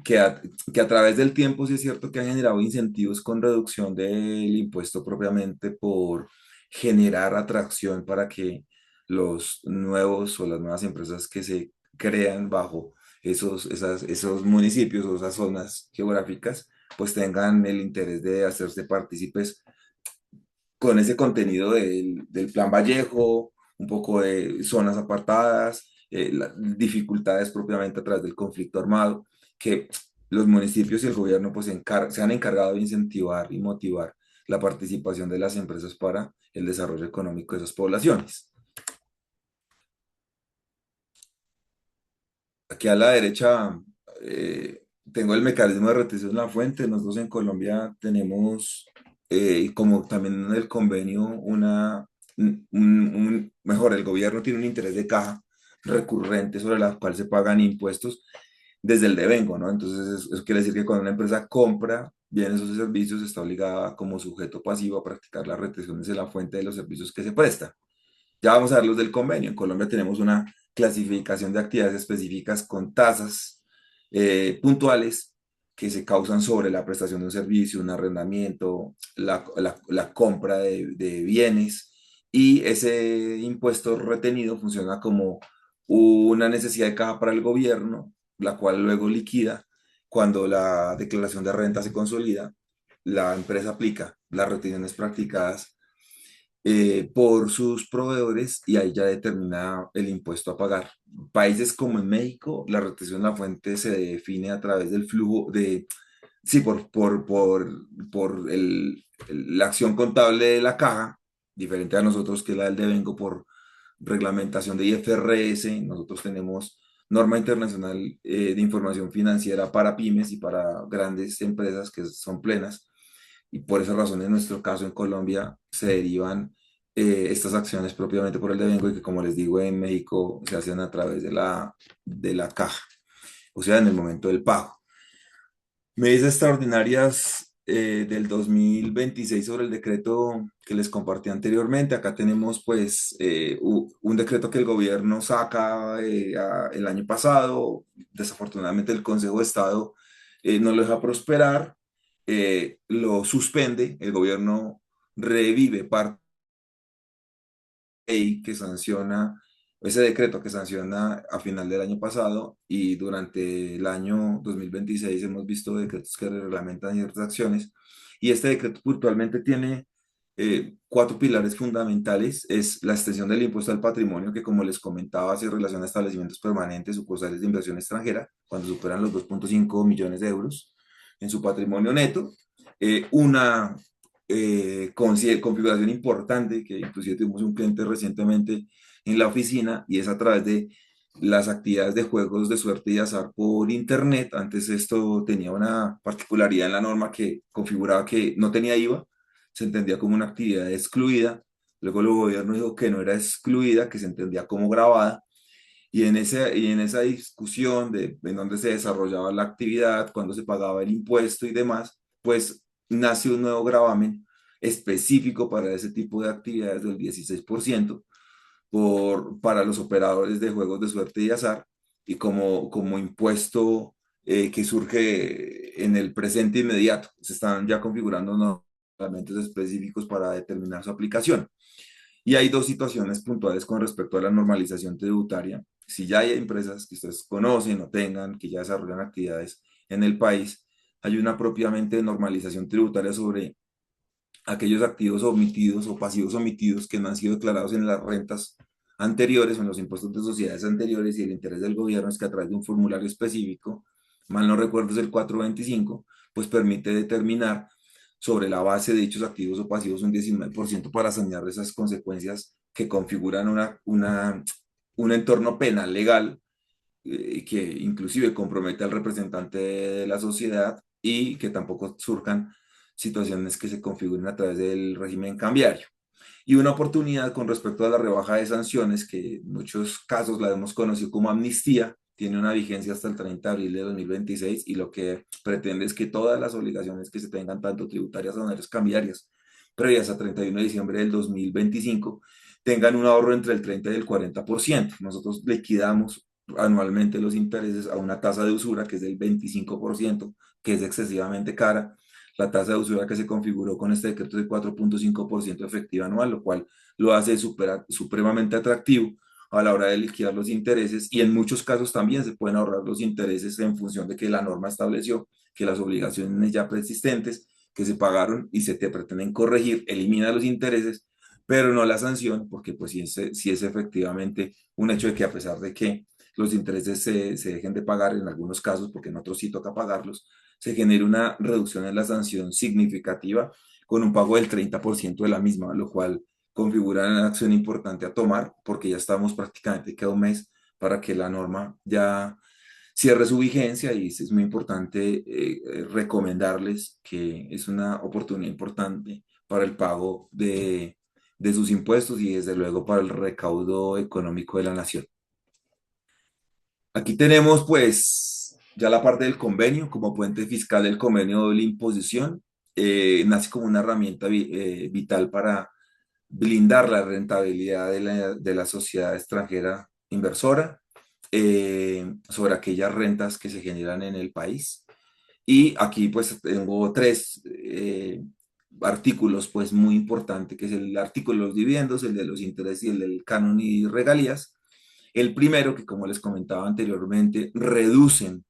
que a través del tiempo sí es cierto que han generado incentivos con reducción del impuesto propiamente por generar atracción para que los nuevos o las nuevas empresas que se crean bajo esos municipios o esas zonas geográficas, pues tengan el interés de hacerse partícipes con ese contenido del Plan Vallejo, un poco de zonas apartadas, las dificultades propiamente a través del conflicto armado, que los municipios y el gobierno pues se han encargado de incentivar y motivar la participación de las empresas para el desarrollo económico de esas poblaciones. Aquí a la derecha tengo el mecanismo de retención en la fuente. Nosotros en Colombia tenemos, como también en el convenio, mejor, el gobierno tiene un interés de caja recurrente sobre la cual se pagan impuestos desde el devengo, ¿no? Entonces, eso quiere decir que cuando una empresa compra bienes o servicios, está obligada como sujeto pasivo a practicar las retenciones en la fuente de los servicios que se presta. Ya vamos a ver los del convenio. En Colombia tenemos una clasificación de actividades específicas con tasas puntuales que se causan sobre la prestación de un servicio, un arrendamiento, la compra de bienes, y ese impuesto retenido funciona como una necesidad de caja para el gobierno, la cual luego liquida cuando la declaración de renta se consolida. La empresa aplica las retenciones practicadas por sus proveedores y ahí ya determina el impuesto a pagar. Países como en México, la retención de la fuente se define a través del flujo de, sí, la acción contable de la caja, diferente a nosotros que es la del devengo por reglamentación de IFRS. Nosotros tenemos norma internacional de información financiera para pymes y para grandes empresas que son plenas, y por esa razón en nuestro caso en Colombia se derivan estas acciones propiamente por el devengo, y que como les digo en México se hacen a través de la caja, o sea, en el momento del pago. Medidas extraordinarias del 2026 sobre el decreto que les compartí anteriormente. Acá tenemos pues un decreto que el gobierno saca el año pasado. Desafortunadamente el Consejo de Estado no lo deja prosperar, lo suspende. El gobierno revive parte de ley que sanciona, ese decreto que sanciona a final del año pasado, y durante el año 2026 hemos visto decretos que reglamentan ciertas acciones, y este decreto puntualmente tiene cuatro pilares fundamentales. Es la extensión del impuesto al patrimonio, que como les comentaba hace relación a establecimientos permanentes, sucursales de inversión extranjera, cuando superan los 2,5 millones de euros en su patrimonio neto. Una configuración importante, que inclusive tuvimos un cliente recientemente en la oficina, y es a través de las actividades de juegos de suerte y azar por internet. Antes esto tenía una particularidad en la norma que configuraba que no tenía IVA, se entendía como una actividad excluida. Luego el gobierno dijo que no era excluida, que se entendía como grabada, y en esa discusión de en dónde se desarrollaba la actividad, cuándo se pagaba el impuesto y demás, pues nace un nuevo gravamen específico para ese tipo de actividades del 16% para los operadores de juegos de suerte y azar, y como impuesto que surge en el presente inmediato. Se están ya configurando nuevos reglamentos específicos para determinar su aplicación. Y hay dos situaciones puntuales con respecto a la normalización tributaria. Si ya hay empresas que ustedes conocen o tengan, que ya desarrollan actividades en el país, hay una propiamente normalización tributaria sobre aquellos activos omitidos o pasivos omitidos que no han sido declarados en las rentas anteriores o en los impuestos de sociedades anteriores, y el interés del gobierno es que a través de un formulario específico, mal no recuerdo es el 425, pues permite determinar sobre la base de dichos activos o pasivos un 19% para sanear esas consecuencias que configuran un entorno penal legal que inclusive compromete al representante de la sociedad y que tampoco surjan situaciones que se configuren a través del régimen cambiario. Y una oportunidad con respecto a la rebaja de sanciones, que en muchos casos la hemos conocido como amnistía, tiene una vigencia hasta el 30 de abril de 2026 y lo que pretende es que todas las obligaciones que se tengan, tanto tributarias o cambiarias, previas a 31 de diciembre del 2025, tengan un ahorro entre el 30 y el 40%. Nosotros liquidamos anualmente los intereses a una tasa de usura que es del 25%, que es excesivamente cara. La tasa de usura que se configuró con este decreto es de 4.5% efectiva anual, lo cual lo hace supremamente atractivo a la hora de liquidar los intereses, y en muchos casos también se pueden ahorrar los intereses en función de que la norma estableció que las obligaciones ya preexistentes que se pagaron y se te pretenden corregir, elimina los intereses, pero no la sanción, porque pues si es efectivamente un hecho de que a pesar de que los intereses se dejen de pagar en algunos casos, porque en otros sí toca pagarlos, se genera una reducción en la sanción significativa con un pago del 30% de la misma, lo cual configura una acción importante a tomar porque ya estamos prácticamente cada un mes para que la norma ya cierre su vigencia, y es muy importante recomendarles que es una oportunidad importante para el pago de sus impuestos y desde luego para el recaudo económico de la nación. Aquí tenemos pues ya la parte del convenio como puente fiscal. El convenio de doble imposición nace como una herramienta vital para blindar la rentabilidad de la sociedad extranjera inversora sobre aquellas rentas que se generan en el país. Y aquí pues tengo tres artículos pues muy importantes, que es el artículo de los dividendos, el de los intereses y el del canon y regalías. El primero, que como les comentaba anteriormente, reducen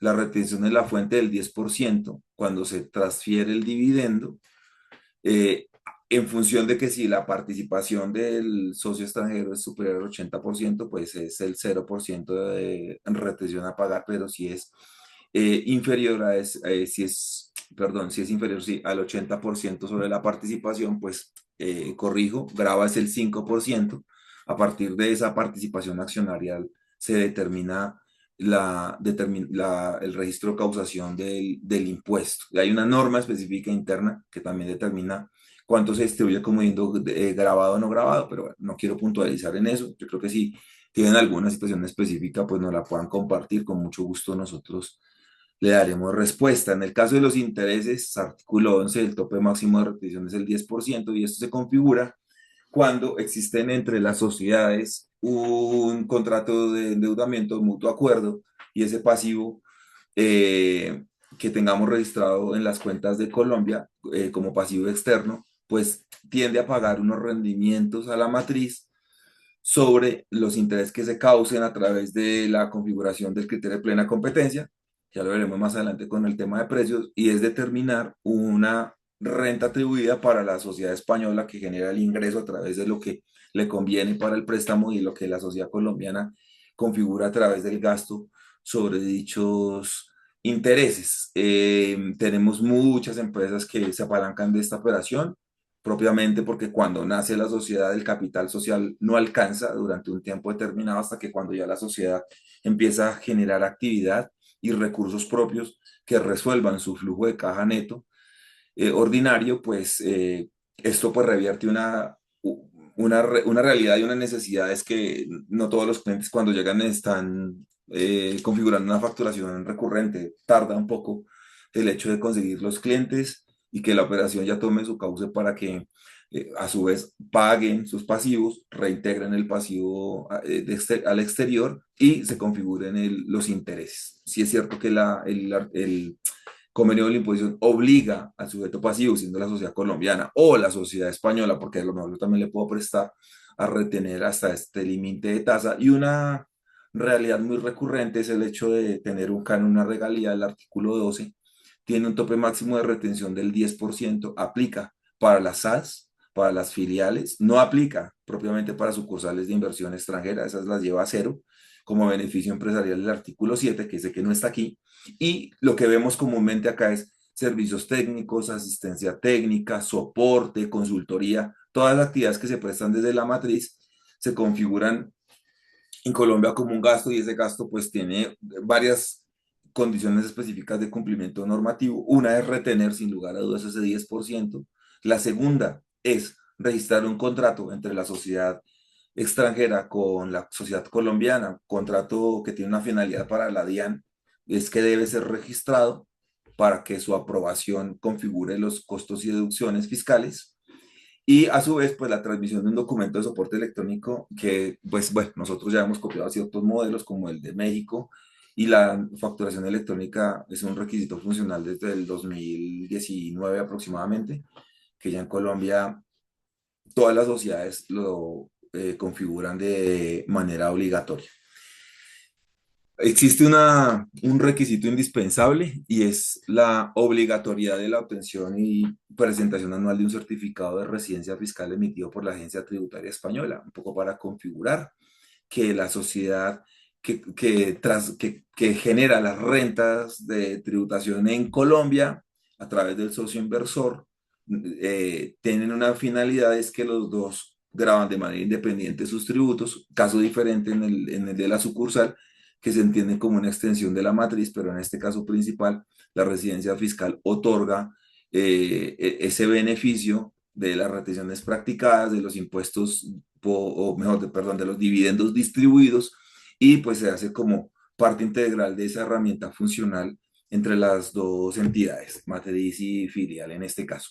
la retención de la fuente del 10% cuando se transfiere el dividendo, eh, en función de que si la participación del socio extranjero es superior al 80%, pues es el 0% de retención a pagar, pero si es inferior a si es inferior sí, al 80% sobre la participación, pues corrijo, grava es el 5%. A partir de esa participación accionarial se determina el registro de causación del impuesto. Y hay una norma específica interna que también determina cuánto se distribuye como grabado o no grabado, pero bueno, no quiero puntualizar en eso. Yo creo que si tienen alguna situación específica, pues nos la puedan compartir, con mucho gusto nosotros le daremos respuesta. En el caso de los intereses, artículo 11, el tope máximo de retención es el 10%, y esto se configura cuando existen entre las sociedades un contrato de endeudamiento, mutuo acuerdo, y ese pasivo que tengamos registrado en las cuentas de Colombia como pasivo externo, pues tiende a pagar unos rendimientos a la matriz sobre los intereses que se causen a través de la configuración del criterio de plena competencia. Ya lo veremos más adelante con el tema de precios, y es determinar una renta atribuida para la sociedad española que genera el ingreso a través de lo que le conviene para el préstamo y lo que la sociedad colombiana configura a través del gasto sobre dichos intereses. Tenemos muchas empresas que se apalancan de esta operación, propiamente porque cuando nace la sociedad el capital social no alcanza durante un tiempo determinado, hasta que cuando ya la sociedad empieza a generar actividad y recursos propios que resuelvan su flujo de caja neto ordinario, pues esto pues revierte una realidad y una necesidad. Es que no todos los clientes cuando llegan están configurando una facturación recurrente. Tarda un poco el hecho de conseguir los clientes y que la operación ya tome su cauce para que a su vez paguen sus pasivos, reintegren el pasivo al exterior y se configuren los intereses. Sí es cierto que el convenio de la imposición obliga al sujeto pasivo, siendo la sociedad colombiana o la sociedad española, porque a lo mejor yo también le puedo prestar, a retener hasta este límite de tasa. Y una realidad muy recurrente es el hecho de tener un canon, una regalía. El artículo 12 tiene un tope máximo de retención del 10%, aplica para las SAS, para las filiales, no aplica propiamente para sucursales de inversión extranjera, esas las lleva a cero como beneficio empresarial del artículo 7, que sé que no está aquí. Y lo que vemos comúnmente acá es servicios técnicos, asistencia técnica, soporte, consultoría. Todas las actividades que se prestan desde la matriz se configuran en Colombia como un gasto y ese gasto pues tiene varias condiciones específicas de cumplimiento normativo. Una es retener sin lugar a dudas ese 10%. La segunda es registrar un contrato entre la sociedad extranjera con la sociedad colombiana, contrato que tiene una finalidad para la DIAN, es que debe ser registrado para que su aprobación configure los costos y deducciones fiscales. Y a su vez, pues la transmisión de un documento de soporte electrónico que, pues bueno, nosotros ya hemos copiado ciertos modelos como el de México y la facturación electrónica es un requisito funcional desde el 2019 aproximadamente, que ya en Colombia todas las sociedades lo configuran de manera obligatoria. Existe un requisito indispensable y es la obligatoriedad de la obtención y presentación anual de un certificado de residencia fiscal emitido por la Agencia Tributaria Española, un poco para configurar que la sociedad que genera las rentas de tributación en Colombia a través del socio inversor tienen una finalidad, es que los dos graban de manera independiente sus tributos, caso diferente en el de la sucursal, que se entiende como una extensión de la matriz, pero en este caso principal, la residencia fiscal otorga ese beneficio de las retenciones practicadas, de los impuestos, o mejor, perdón, de los dividendos distribuidos, y pues se hace como parte integral de esa herramienta funcional entre las dos entidades, matriz y filial en este caso.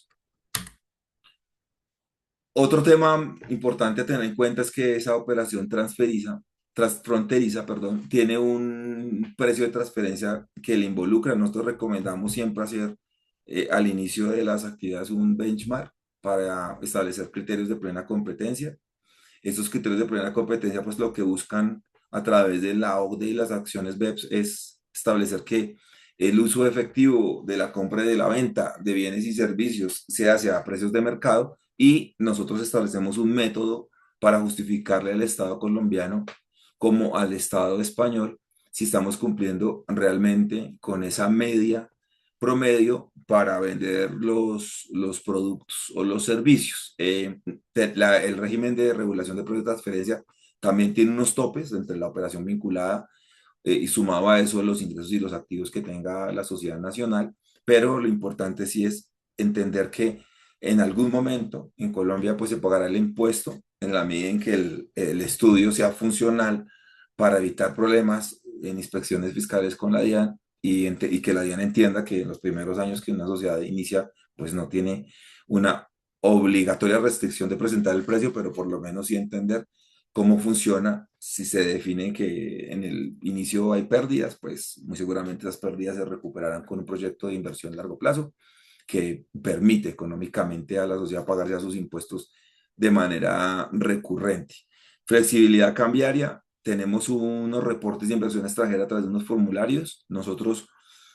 Otro tema importante a tener en cuenta es que esa operación transfronteriza, perdón, tiene un precio de transferencia que le involucra. Nosotros recomendamos siempre hacer al inicio de las actividades un benchmark para establecer criterios de plena competencia. Estos criterios de plena competencia, pues lo que buscan a través de la OCDE y las acciones BEPS es establecer que el uso efectivo de la compra y de la venta de bienes y servicios se hace a precios de mercado y nosotros establecemos un método para justificarle al Estado colombiano como al Estado español si estamos cumpliendo realmente con esa media promedio para vender los productos o los servicios. El régimen de regulación de precios de transferencia también tiene unos topes entre la operación vinculada y sumado a eso los ingresos y los activos que tenga la sociedad nacional, pero lo importante sí es entender que en algún momento en Colombia pues se pagará el impuesto en la medida en que el estudio sea funcional para evitar problemas en inspecciones fiscales con la DIAN y que la DIAN entienda que en los primeros años que una sociedad inicia pues no tiene una obligatoria restricción de presentar el precio, pero por lo menos sí entender cómo funciona. Si se define que en el inicio hay pérdidas, pues muy seguramente esas pérdidas se recuperarán con un proyecto de inversión a largo plazo que permite económicamente a la sociedad pagar ya sus impuestos de manera recurrente. Flexibilidad cambiaria, tenemos unos reportes de inversión extranjera a través de unos formularios. Nosotros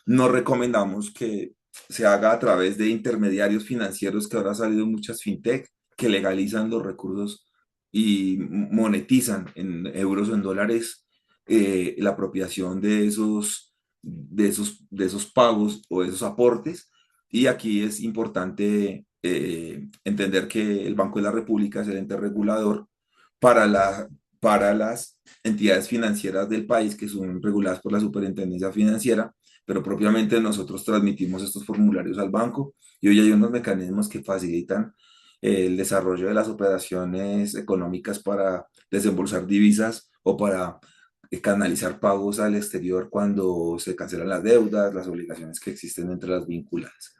no recomendamos que se haga a través de intermediarios financieros, que ahora han salido muchas fintech que legalizan los recursos y monetizan en euros o en dólares la apropiación de esos pagos o de esos aportes. Y aquí es importante entender que el Banco de la República es el ente regulador para las entidades financieras del país que son reguladas por la Superintendencia Financiera, pero propiamente nosotros transmitimos estos formularios al banco y hoy hay unos mecanismos que facilitan el desarrollo de las operaciones económicas para desembolsar divisas o para canalizar pagos al exterior cuando se cancelan las deudas, las obligaciones que existen entre las vinculadas.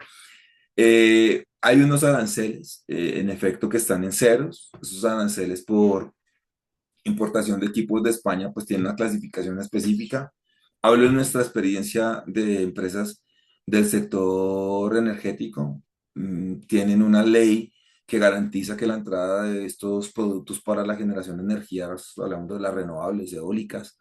Hay unos aranceles, en efecto, que están en ceros. Esos aranceles por importación de equipos de España, pues tienen una clasificación específica. Hablo de nuestra experiencia de empresas del sector energético. Tienen una ley que garantiza que la entrada de estos productos para la generación de energía, hablando de las renovables, eólicas,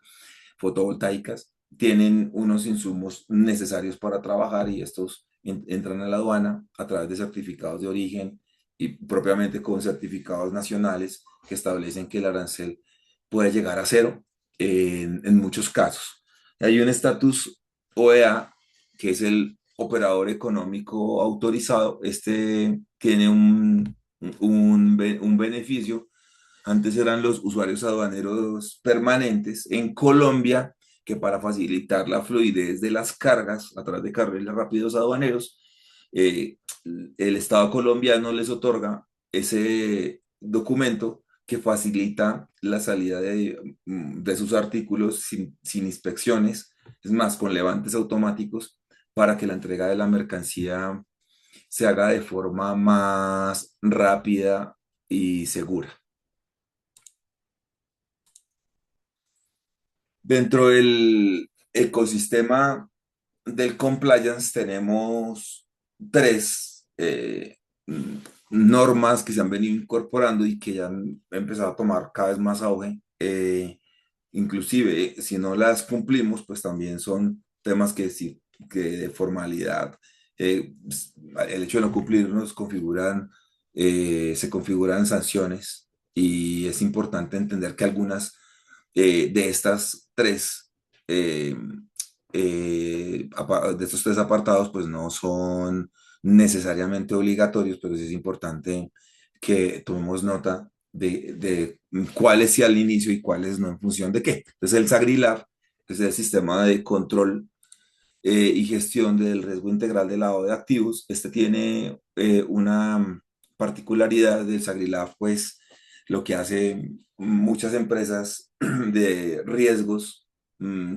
fotovoltaicas, tienen unos insumos necesarios para trabajar y estos entran a la aduana a través de certificados de origen y propiamente con certificados nacionales que establecen que el arancel puede llegar a cero en muchos casos. Hay un estatus OEA, que es el operador económico autorizado. Este tiene un beneficio Antes eran los usuarios aduaneros permanentes en Colombia, que para facilitar la fluidez de las cargas a través de carriles rápidos aduaneros, eh, el Estado colombiano les otorga ese documento que facilita la salida de sus artículos sin inspecciones, es más, con levantes automáticos para que la entrega de la mercancía se haga de forma más rápida y segura. Dentro del ecosistema del compliance tenemos tres normas que se han venido incorporando y que ya han empezado a tomar cada vez más auge. Inclusive, si no las cumplimos, pues también son temas que, sí, que de formalidad, el hecho de no cumplirnos se configuran sanciones y es importante entender que algunas de estas tres eh, de estos tres apartados, pues no son necesariamente obligatorios, pero sí es importante que tomemos nota de cuáles sí al inicio y cuáles no en función de qué. Entonces el SAGRILAR, que es el sistema de control y gestión del riesgo integral de lavado de activos, este tiene una particularidad del SAGRILAR, pues lo que hace muchas empresas de riesgos,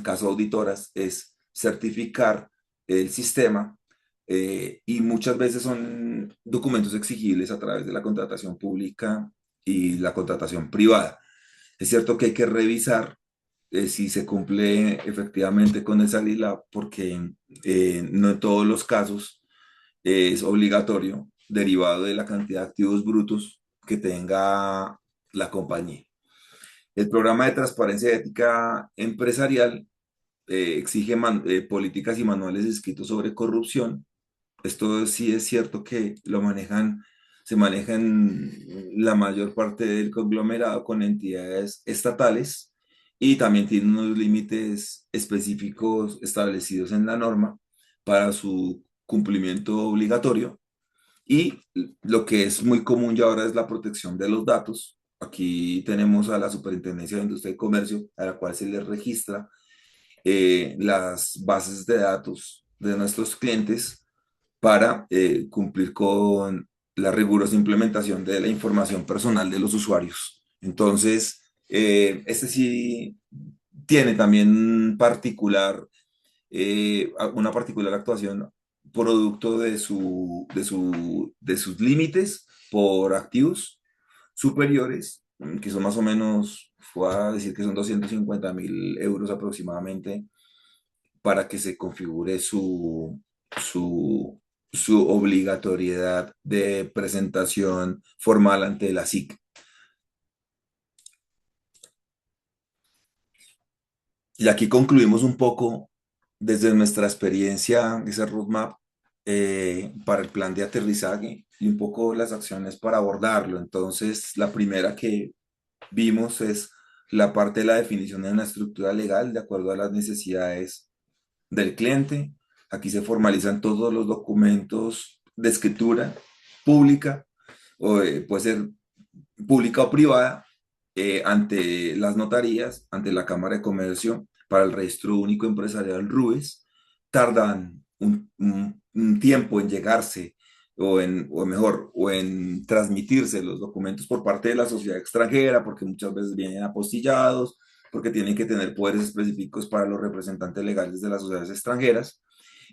caso auditoras, es certificar el sistema y muchas veces son documentos exigibles a través de la contratación pública y la contratación privada. Es cierto que hay que revisar si se cumple efectivamente con esa lila, porque no en todos los casos es obligatorio, derivado de la cantidad de activos brutos que tenga la compañía. El programa de transparencia ética empresarial exige políticas y manuales escritos sobre corrupción. Esto sí es cierto que se maneja en la mayor parte del conglomerado con entidades estatales y también tiene unos límites específicos establecidos en la norma para su cumplimiento obligatorio. Y lo que es muy común ya ahora es la protección de los datos. Aquí tenemos a la Superintendencia de Industria y Comercio, a la cual se le registra las bases de datos de nuestros clientes para cumplir con la rigurosa implementación de la información personal de los usuarios. Entonces, este sí tiene también una particular actuación producto de sus límites por activos superiores, que son más o menos, fue a decir que son 250.000 euros aproximadamente, para que se configure su, su obligatoriedad de presentación formal ante la SIC. Y aquí concluimos un poco desde nuestra experiencia, ese roadmap para el plan de aterrizaje y un poco las acciones para abordarlo. Entonces, la primera que vimos es la parte de la definición de una estructura legal de acuerdo a las necesidades del cliente. Aquí se formalizan todos los documentos de escritura pública, o puede ser pública o privada, ante las notarías, ante la Cámara de Comercio, para el Registro Único Empresarial RUES. Tardan un tiempo en llegarse o en transmitirse los documentos por parte de la sociedad extranjera, porque muchas veces vienen apostillados, porque tienen que tener poderes específicos para los representantes legales de las sociedades extranjeras.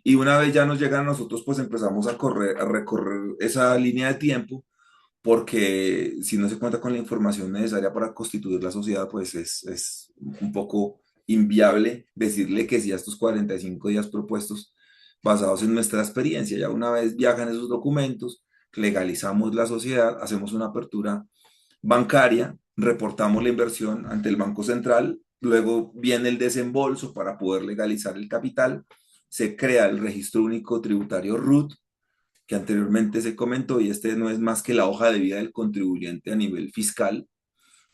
Y una vez ya nos llegan a nosotros, pues empezamos a recorrer esa línea de tiempo, porque si no se cuenta con la información necesaria para constituir la sociedad, pues es un poco inviable decirle que sí a estos 45 días propuestos basados en nuestra experiencia. Ya una vez viajan esos documentos, legalizamos la sociedad, hacemos una apertura bancaria, reportamos la inversión ante el Banco Central, luego viene el desembolso para poder legalizar el capital, se crea el registro único tributario RUT, que anteriormente se comentó, y este no es más que la hoja de vida del contribuyente a nivel fiscal,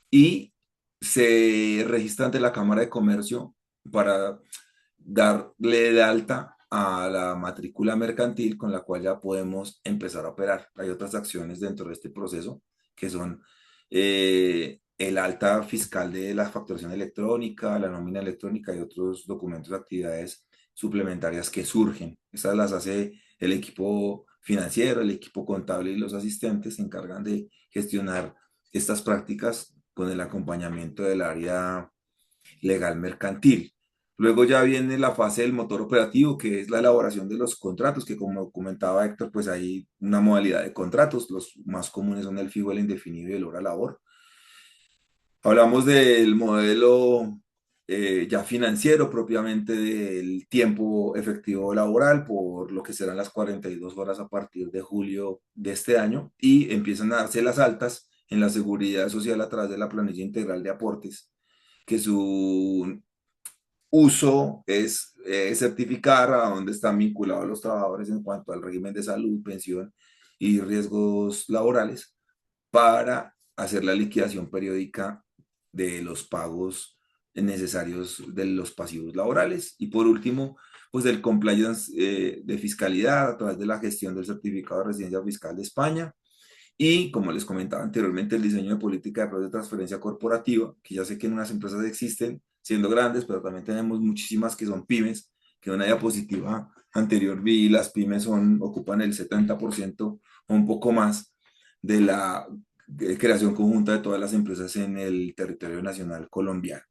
y se registra ante la Cámara de Comercio para darle de alta a la matrícula mercantil con la cual ya podemos empezar a operar. Hay otras acciones dentro de este proceso que son el alta fiscal de la facturación electrónica, la nómina electrónica y otros documentos de actividades suplementarias que surgen. Estas las hace el equipo financiero, el equipo contable y los asistentes se encargan de gestionar estas prácticas con el acompañamiento del área legal mercantil. Luego ya viene la fase del motor operativo, que es la elaboración de los contratos, que como comentaba Héctor, pues hay una modalidad de contratos. Los más comunes son el fijo, el indefinido y el hora labor. Hablamos del modelo ya financiero, propiamente del tiempo efectivo laboral, por lo que serán las 42 horas a partir de julio de este año, y empiezan a darse las altas en la seguridad social a través de la planilla integral de aportes, que su uso es certificar a dónde están vinculados los trabajadores en cuanto al régimen de salud, pensión y riesgos laborales para hacer la liquidación periódica de los pagos necesarios de los pasivos laborales. Y por último, pues el compliance de fiscalidad a través de la gestión del certificado de residencia fiscal de España. Y como les comentaba anteriormente, el diseño de política de pruebas de transferencia corporativa, que ya sé que en unas empresas existen, siendo grandes, pero también tenemos muchísimas que son pymes, que en una diapositiva anterior vi, las pymes ocupan el 70% o un poco más de la creación conjunta de todas las empresas en el territorio nacional colombiano.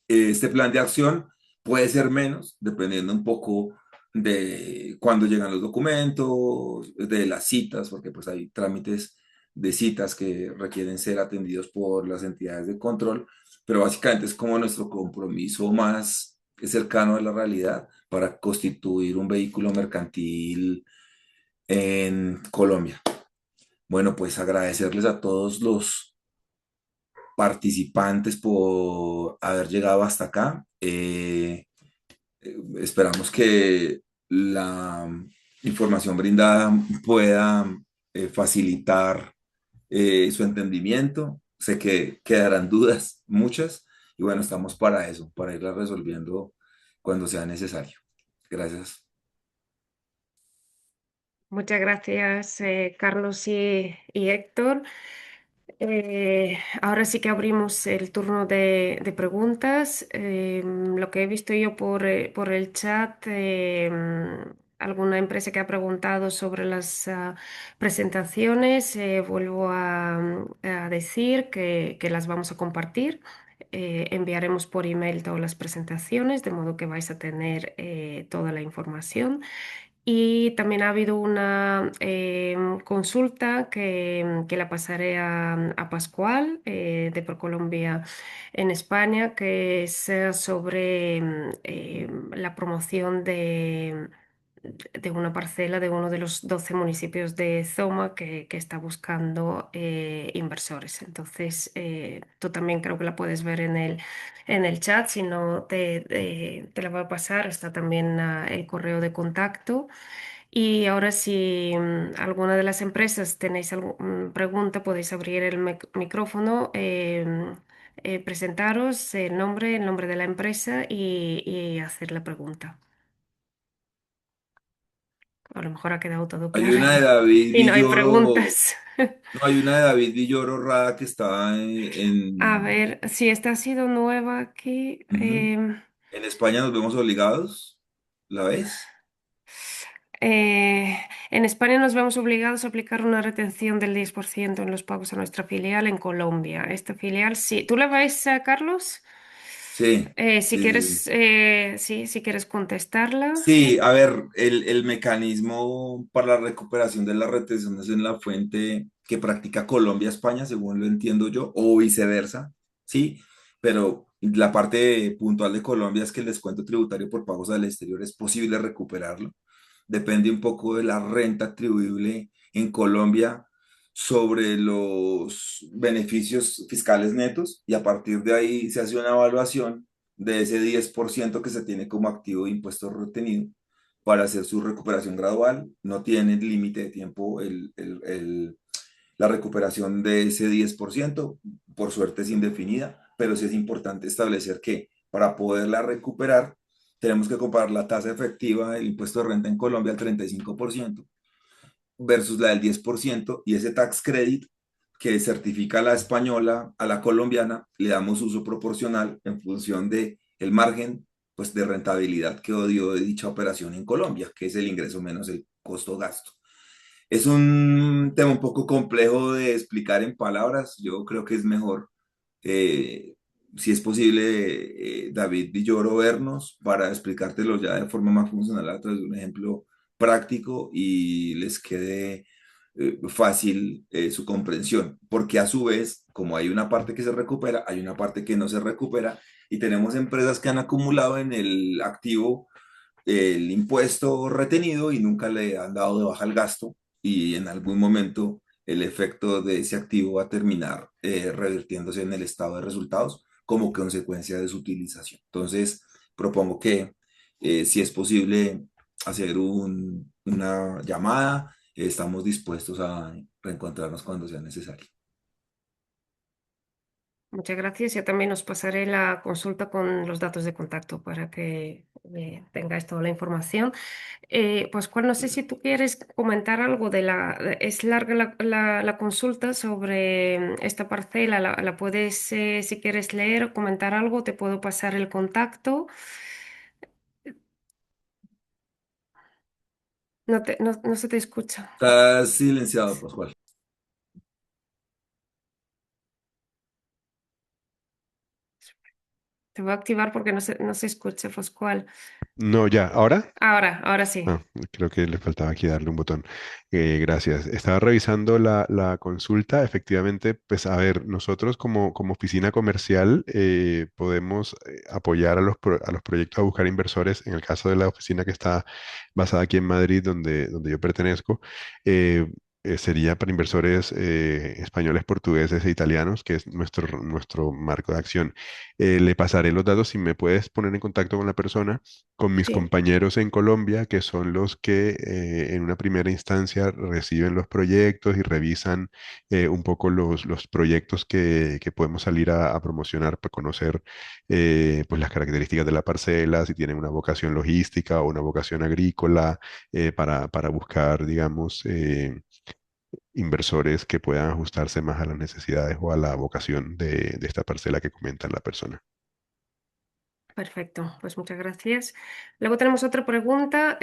Este plan de acción puede ser menos, dependiendo un poco de cuándo llegan los documentos, de las citas, porque pues hay trámites de citas que requieren ser atendidos por las entidades de control, pero básicamente es como nuestro compromiso más cercano a la realidad para constituir un vehículo mercantil en Colombia. Bueno, pues agradecerles a todos los participantes por haber llegado hasta acá. Esperamos que la información brindada pueda facilitar su entendimiento. Sé que quedarán dudas, muchas, y bueno, estamos para eso, para irlas resolviendo cuando sea necesario. Gracias. Muchas gracias, Carlos y Héctor. Ahora sí que abrimos el turno de preguntas. Lo que he visto yo por el chat, alguna empresa que ha preguntado sobre las presentaciones, vuelvo a decir que las vamos a compartir. Enviaremos por email todas las presentaciones, de modo que vais a tener toda la información. Y también ha habido una consulta que la pasaré a Pascual de ProColombia en España, que es sobre la promoción de una parcela de uno de los 12 municipios de Zoma que está buscando inversores. Entonces, tú también creo que la puedes ver en el chat, si no te la voy a pasar, está también el correo de contacto. Y ahora si alguna de las empresas tenéis alguna pregunta, podéis abrir el micrófono, presentaros el nombre de la empresa y hacer la pregunta. A lo mejor ha quedado todo Hay claro una de David y no hay Villoro, preguntas. no, hay una de David Villoro Rada que está A ver, si esta ha sido nueva aquí. Ujú. En España nos vemos obligados, ¿la ves? Eh, en España nos vemos obligados a aplicar una retención del 10% en los pagos a nuestra filial en Colombia. Esta filial, sí. ¿Tú la ves, Carlos? Sí, Si sí, sí, sí. quieres, sí, si quieres contestarla. Sí, a ver, el mecanismo para la recuperación de las retenciones en la fuente que practica Colombia-España, según lo entiendo yo, o viceversa, sí, pero la parte puntual de Colombia es que el descuento tributario por pagos al exterior es posible recuperarlo. Depende un poco de la renta atribuible en Colombia sobre los beneficios fiscales netos y a partir de ahí se hace una evaluación de ese 10% que se tiene como activo de impuesto retenido para hacer su recuperación gradual. No tiene límite de tiempo la recuperación de ese 10%, por suerte es indefinida, pero sí es importante establecer que para poderla recuperar tenemos que comparar la tasa efectiva del impuesto de renta en Colombia al 35% versus la del 10% y ese tax credit que certifica a la española, a la colombiana, le damos uso proporcional en función de el margen pues, de rentabilidad que dio de dicha operación en Colombia, que es el ingreso menos el costo-gasto. Es un tema un poco complejo de explicar en palabras. Yo creo que es mejor, eh, si es posible, David Villoro, vernos para explicártelo ya de forma más funcional a través de un ejemplo práctico y les quede fácil su comprensión. Porque a su vez, como hay una parte que se recupera, hay una parte que no se recupera y tenemos empresas que han acumulado en el activo el impuesto retenido y nunca le han dado de baja el gasto y en algún momento el efecto de ese activo va a terminar revirtiéndose en el estado de resultados como consecuencia de su utilización. Entonces, propongo que si es posible hacer una llamada, estamos dispuestos a reencontrarnos cuando sea necesario. Muchas gracias. Yo también os pasaré la consulta con los datos de contacto para que tengáis toda la información. Pascual, no sé si tú quieres comentar algo es larga la consulta sobre esta parcela. La puedes, si quieres leer o comentar algo, te puedo pasar el contacto. No se te escucha. Está silenciado, Pascual. Te voy a activar porque no se escucha, Pascual. No, ya, ¿ahora? Ahora sí. Ah, creo que le faltaba aquí darle un botón. Gracias. Estaba revisando la consulta. Efectivamente, pues a ver, nosotros como oficina comercial podemos apoyar a a los proyectos a buscar inversores. En el caso de la oficina que está basada aquí en Madrid, donde yo pertenezco, sería para inversores españoles, portugueses e italianos, que es nuestro marco de acción. Le pasaré los datos si me puedes poner en contacto con la persona con mis Sí. compañeros en Colombia, que son los que en una primera instancia reciben los proyectos y revisan un poco los proyectos que podemos salir a promocionar para conocer pues las características de la parcela, si tienen una vocación logística o una vocación agrícola, para buscar, digamos, inversores que puedan ajustarse más a las necesidades o a la vocación de esta parcela que comenta la persona. Perfecto, pues muchas gracias. Luego tenemos otra pregunta.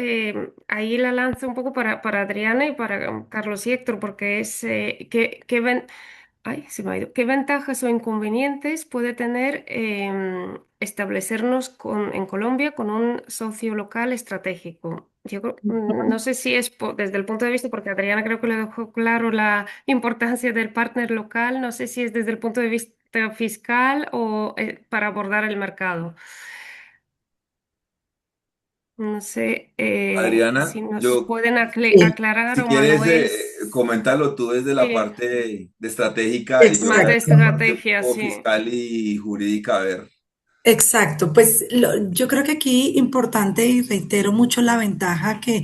Ahí la lanzo un poco para Adriana y para Carlos y Héctor, porque es ay, se me ha ido. ¿Qué ventajas o inconvenientes puede tener establecernos en Colombia con un socio local estratégico? No sé si es desde el punto de vista, porque Adriana creo que le dejó claro la importancia del partner local, no sé si es desde el punto de vista fiscal o para abordar el mercado. No sé si Adriana, nos pueden Sí, aclarar si o quieres, Manuel, coméntalo tú desde la sí, parte de estratégica y yo más de desde exacto. la parte estrategia, como sí. fiscal y jurídica. A ver, Exacto, pues yo creo que aquí importante y reitero mucho la ventaja que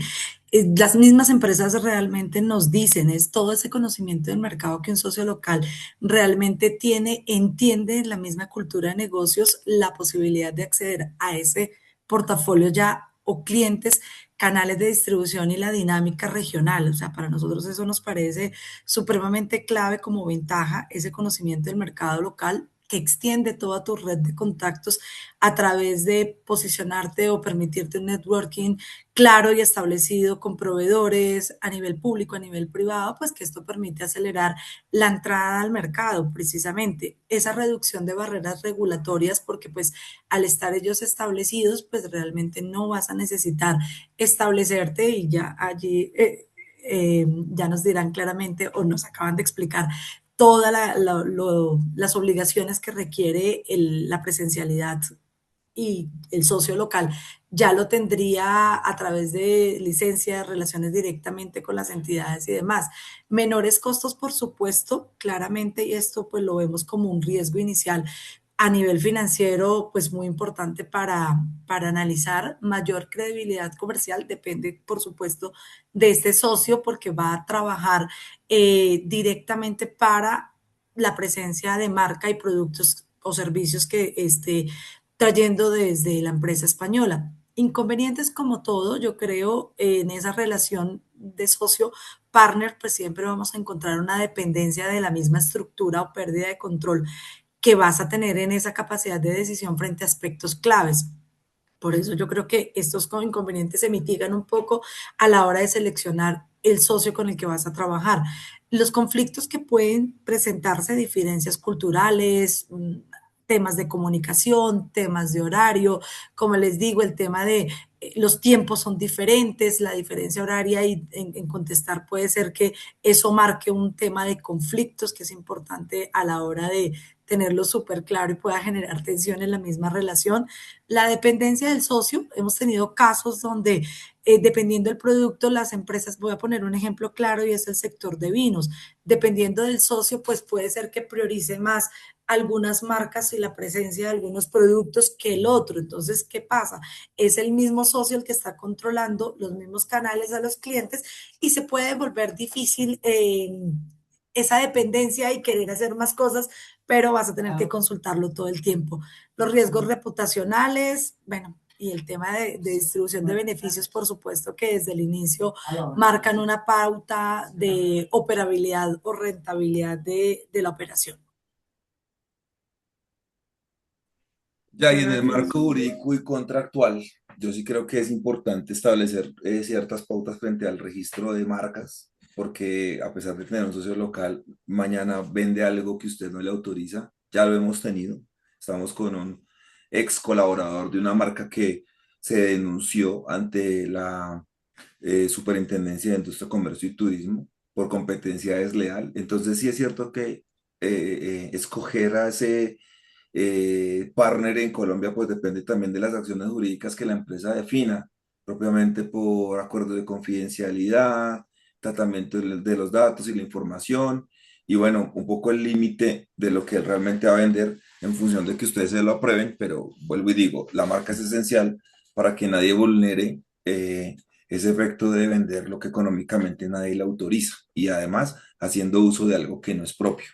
las mismas empresas realmente nos dicen, es todo ese conocimiento del mercado que un socio local realmente tiene, entiende en la misma cultura de negocios la posibilidad de acceder a ese portafolio ya o clientes, canales de distribución y la dinámica regional. O sea, para nosotros eso nos parece supremamente clave como ventaja, ese conocimiento del mercado local que extiende toda tu red de contactos a través de posicionarte o permitirte un networking claro y establecido con proveedores a nivel público, a nivel privado, pues que esto permite acelerar la entrada al mercado, precisamente. Esa reducción de barreras regulatorias, porque pues al estar ellos establecidos, pues realmente no vas a necesitar establecerte y ya allí ya nos dirán claramente o nos acaban de explicar todas las obligaciones que requiere la presencialidad y el socio local ya lo tendría a través de licencia de relaciones directamente con las entidades y demás. Menores costos, por supuesto, claramente, y esto pues lo vemos como un riesgo inicial a nivel financiero, pues muy importante para analizar mayor credibilidad comercial, depende, por supuesto, de este socio porque va a trabajar directamente para la presencia de marca y productos o servicios que esté trayendo desde la empresa española. Inconvenientes como todo, yo creo, en esa relación de socio partner, pues siempre vamos a encontrar una dependencia de la misma estructura o pérdida de control que vas a tener en esa capacidad de decisión frente a aspectos claves. Por eso yo creo que estos inconvenientes se mitigan un poco a la hora de seleccionar el socio con el que vas a trabajar. Los conflictos que pueden presentarse, diferencias culturales, temas de comunicación, temas de horario, como les digo, el tema de los tiempos son diferentes, la diferencia horaria y en contestar puede ser que eso marque un tema de conflictos que es importante a la hora de tenerlo súper claro y pueda generar tensión en la misma relación. La dependencia del socio, hemos tenido casos donde dependiendo del producto, las empresas, voy a poner un ejemplo claro y es el sector de vinos, dependiendo del socio, pues puede ser que priorice más algunas marcas y la presencia de algunos productos que el otro. Entonces, ¿qué pasa? Es el mismo socio el que está controlando los mismos canales a los clientes y se puede volver difícil esa dependencia y querer hacer más cosas, pero vas a tener que consultarlo todo el tiempo. Los riesgos reputacionales, bueno, y el tema de distribución de beneficios, por supuesto que desde el inicio marcan una pauta de operabilidad o rentabilidad de la operación. Ya, y en el marco jurídico y contractual, yo sí creo que es importante establecer ciertas pautas frente al registro de marcas, porque a pesar de tener un socio local, mañana vende algo que usted no le autoriza, ya lo hemos tenido. Estamos con un ex colaborador de una marca que se denunció ante la Superintendencia de Industria, Comercio y Turismo por competencia desleal. Entonces sí es cierto que escoger a ese partner en Colombia, pues depende también de las acciones jurídicas que la empresa defina, propiamente por acuerdos de confidencialidad, tratamiento de los datos y la información, y bueno, un poco el límite de lo que él realmente va a vender en función de que ustedes se lo aprueben, pero vuelvo y digo, la marca es esencial para que nadie vulnere ese efecto de vender lo que económicamente nadie le autoriza, y además haciendo uso de algo que no es propio.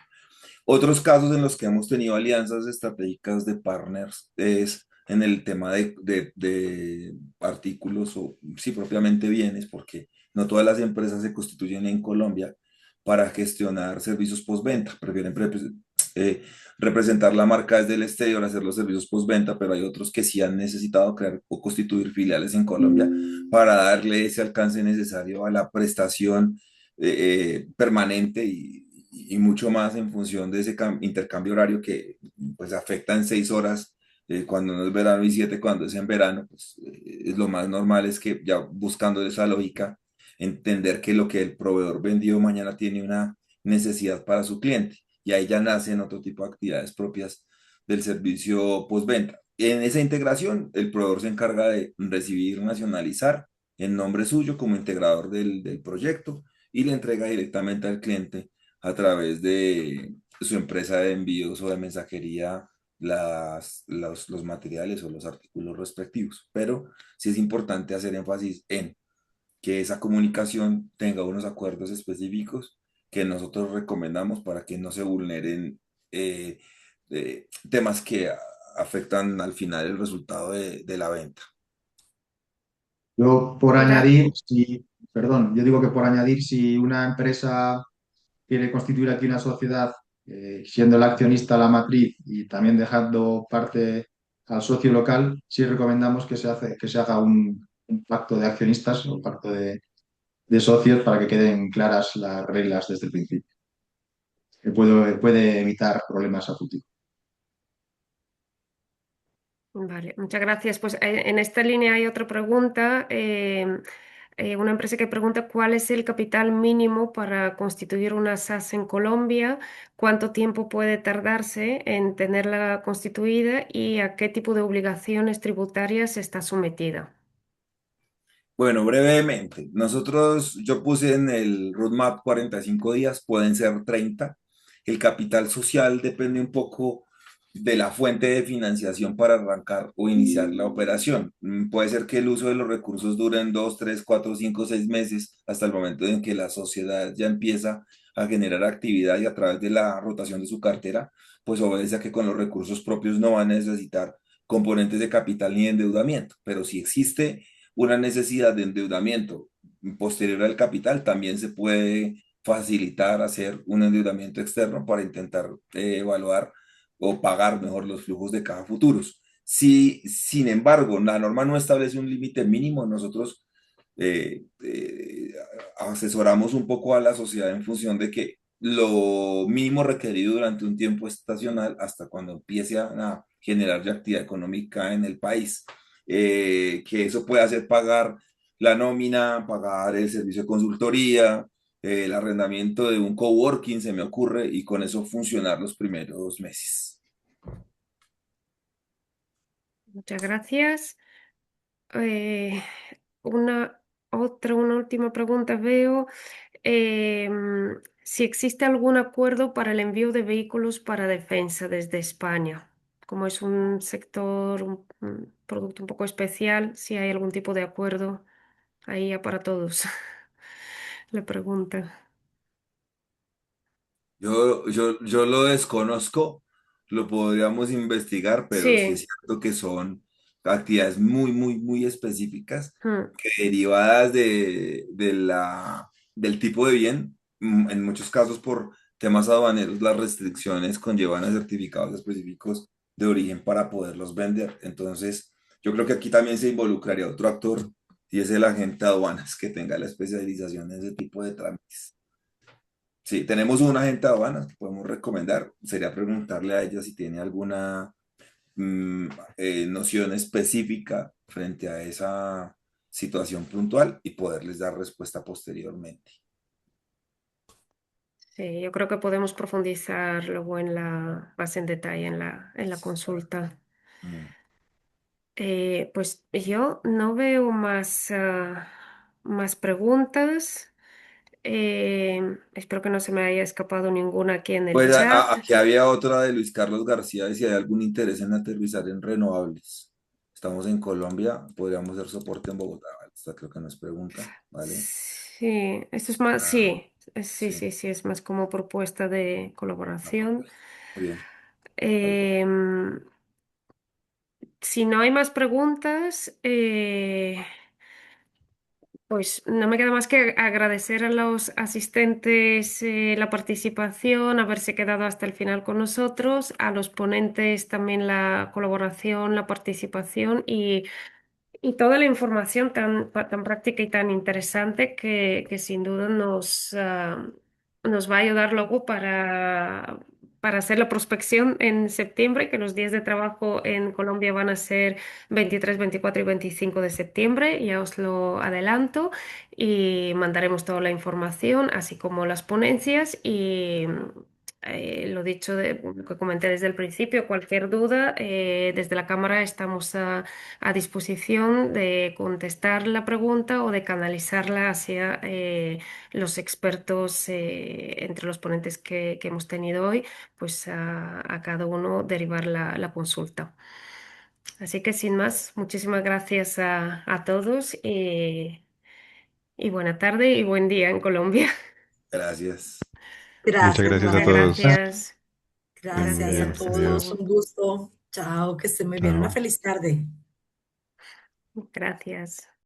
Otros casos en los que hemos tenido alianzas estratégicas de partners es en el tema de artículos o, sí, propiamente bienes, porque no todas las empresas se constituyen en Colombia para gestionar servicios postventa. Prefieren eh, representar la marca desde el exterior, hacer los servicios postventa, pero hay otros que sí han necesitado crear o constituir filiales en Colombia para darle ese alcance necesario a la prestación permanente y mucho más en función de ese intercambio horario que pues afecta en 6 horas cuando no es verano y 7 cuando es en verano, pues es lo más normal es que ya buscando esa lógica, entender que lo que el proveedor vendió mañana tiene una necesidad para su cliente y ahí ya nacen otro tipo de actividades propias del servicio postventa. En esa integración, el proveedor se encarga de recibir, nacionalizar en nombre suyo como integrador del proyecto y le entrega directamente al cliente a través de su empresa de envíos o de mensajería los materiales o los artículos respectivos. Pero sí es importante hacer énfasis en que esa comunicación tenga unos acuerdos específicos que nosotros recomendamos para que no se vulneren eh, temas que afectan al final el resultado de la venta. Yo por Gra- añadir, si, perdón, yo digo que por añadir, si una empresa quiere constituir aquí una sociedad, siendo el accionista la matriz y también dejando parte al socio local, sí recomendamos que se haga un pacto de accionistas o pacto de socios para que queden claras las reglas desde el principio, que puede evitar problemas a futuro. Vale, muchas gracias. Pues en esta línea hay otra pregunta. Una empresa que pregunta cuál es el capital mínimo para constituir una SAS en Colombia, cuánto tiempo puede tardarse en tenerla constituida y a qué tipo de obligaciones tributarias está sometida. Bueno, brevemente, yo puse en el roadmap 45 días, pueden ser 30. El capital social depende un poco de la fuente de financiación para arrancar o iniciar la operación. Puede ser que el uso de los recursos duren 2, 3, 4, 5, 6 meses hasta el momento en que la sociedad ya empieza a generar actividad y a través de la rotación de su cartera, pues obedece a que con los recursos propios no va a necesitar componentes de capital ni de endeudamiento, pero si existe una necesidad de endeudamiento posterior al capital, también se puede facilitar hacer un endeudamiento externo para intentar evaluar o pagar mejor los flujos de caja futuros. Si, sin embargo, la norma no establece un límite mínimo, nosotros eh, eh, asesoramos un poco a la sociedad en función de que lo mínimo requerido durante un tiempo estacional hasta cuando empiece a generar ya actividad económica en el país. Que eso puede hacer pagar la nómina, pagar el servicio de consultoría, el arrendamiento de un coworking, se me ocurre, y con eso funcionar los primeros meses. Muchas gracias. Eh, una última pregunta veo. Si existe algún acuerdo para el envío de vehículos para defensa desde España. Como es un sector, un producto un poco especial, si hay algún tipo de acuerdo ahí ya para todos. La pregunta. Yo lo desconozco, lo podríamos investigar, pero sí es Sí. cierto que son actividades muy específicas mm, que derivadas del tipo de bien, en muchos casos por temas aduaneros, las restricciones conllevan a certificados específicos de origen para poderlos vender. Entonces, yo creo que aquí también se involucraría otro actor y es el agente de aduanas que tenga la especialización en ese tipo de trámites. Sí, tenemos un agente de aduanas que podemos recomendar. Sería preguntarle a ella si tiene alguna mm, noción específica frente a esa situación puntual y poderles dar respuesta posteriormente. Sí, yo creo que podemos profundizar luego más en detalle en la consulta. Mm. Pues yo no veo más preguntas. Espero que no se me haya escapado ninguna aquí en el Pues chat. aquí había otra de Luis Carlos García, y si hay algún interés en aterrizar en renovables. Estamos en Colombia, podríamos hacer soporte en Bogotá. ¿Vale? Esta creo que nos pregunta, ¿vale? Sí, esto es más, Ah, sí, sí, sí, es más como propuesta de una colaboración. propuesta. Muy bien. Algo. Em, si no hay más preguntas, pues no me queda más que agradecer a los asistentes la participación, haberse quedado hasta el final con nosotros, a los ponentes también la colaboración, la participación y toda la información tan práctica y tan interesante que sin duda nos va a ayudar luego para hacer la prospección en septiembre, que los días de trabajo en Colombia van a ser 23, 24 y 25 de septiembre, ya os lo adelanto, y mandaremos toda la información, así como las ponencias y... lo dicho, lo que comenté desde el principio, cualquier duda, desde la cámara estamos a disposición de contestar la pregunta o de canalizarla hacia los expertos entre los ponentes que hemos tenido hoy, pues a cada uno derivar la consulta. Así que sin más, muchísimas gracias a todos y buena tarde y buen día en Colombia. Gracias. Muchas Gracias, gracias a Muchas Rafa. todos. gracias. Que estén muy Gracias a bien. todos. Gracias. Adiós. Un gusto. Chao, que estén muy bien. Una Chao. feliz tarde. Gracias.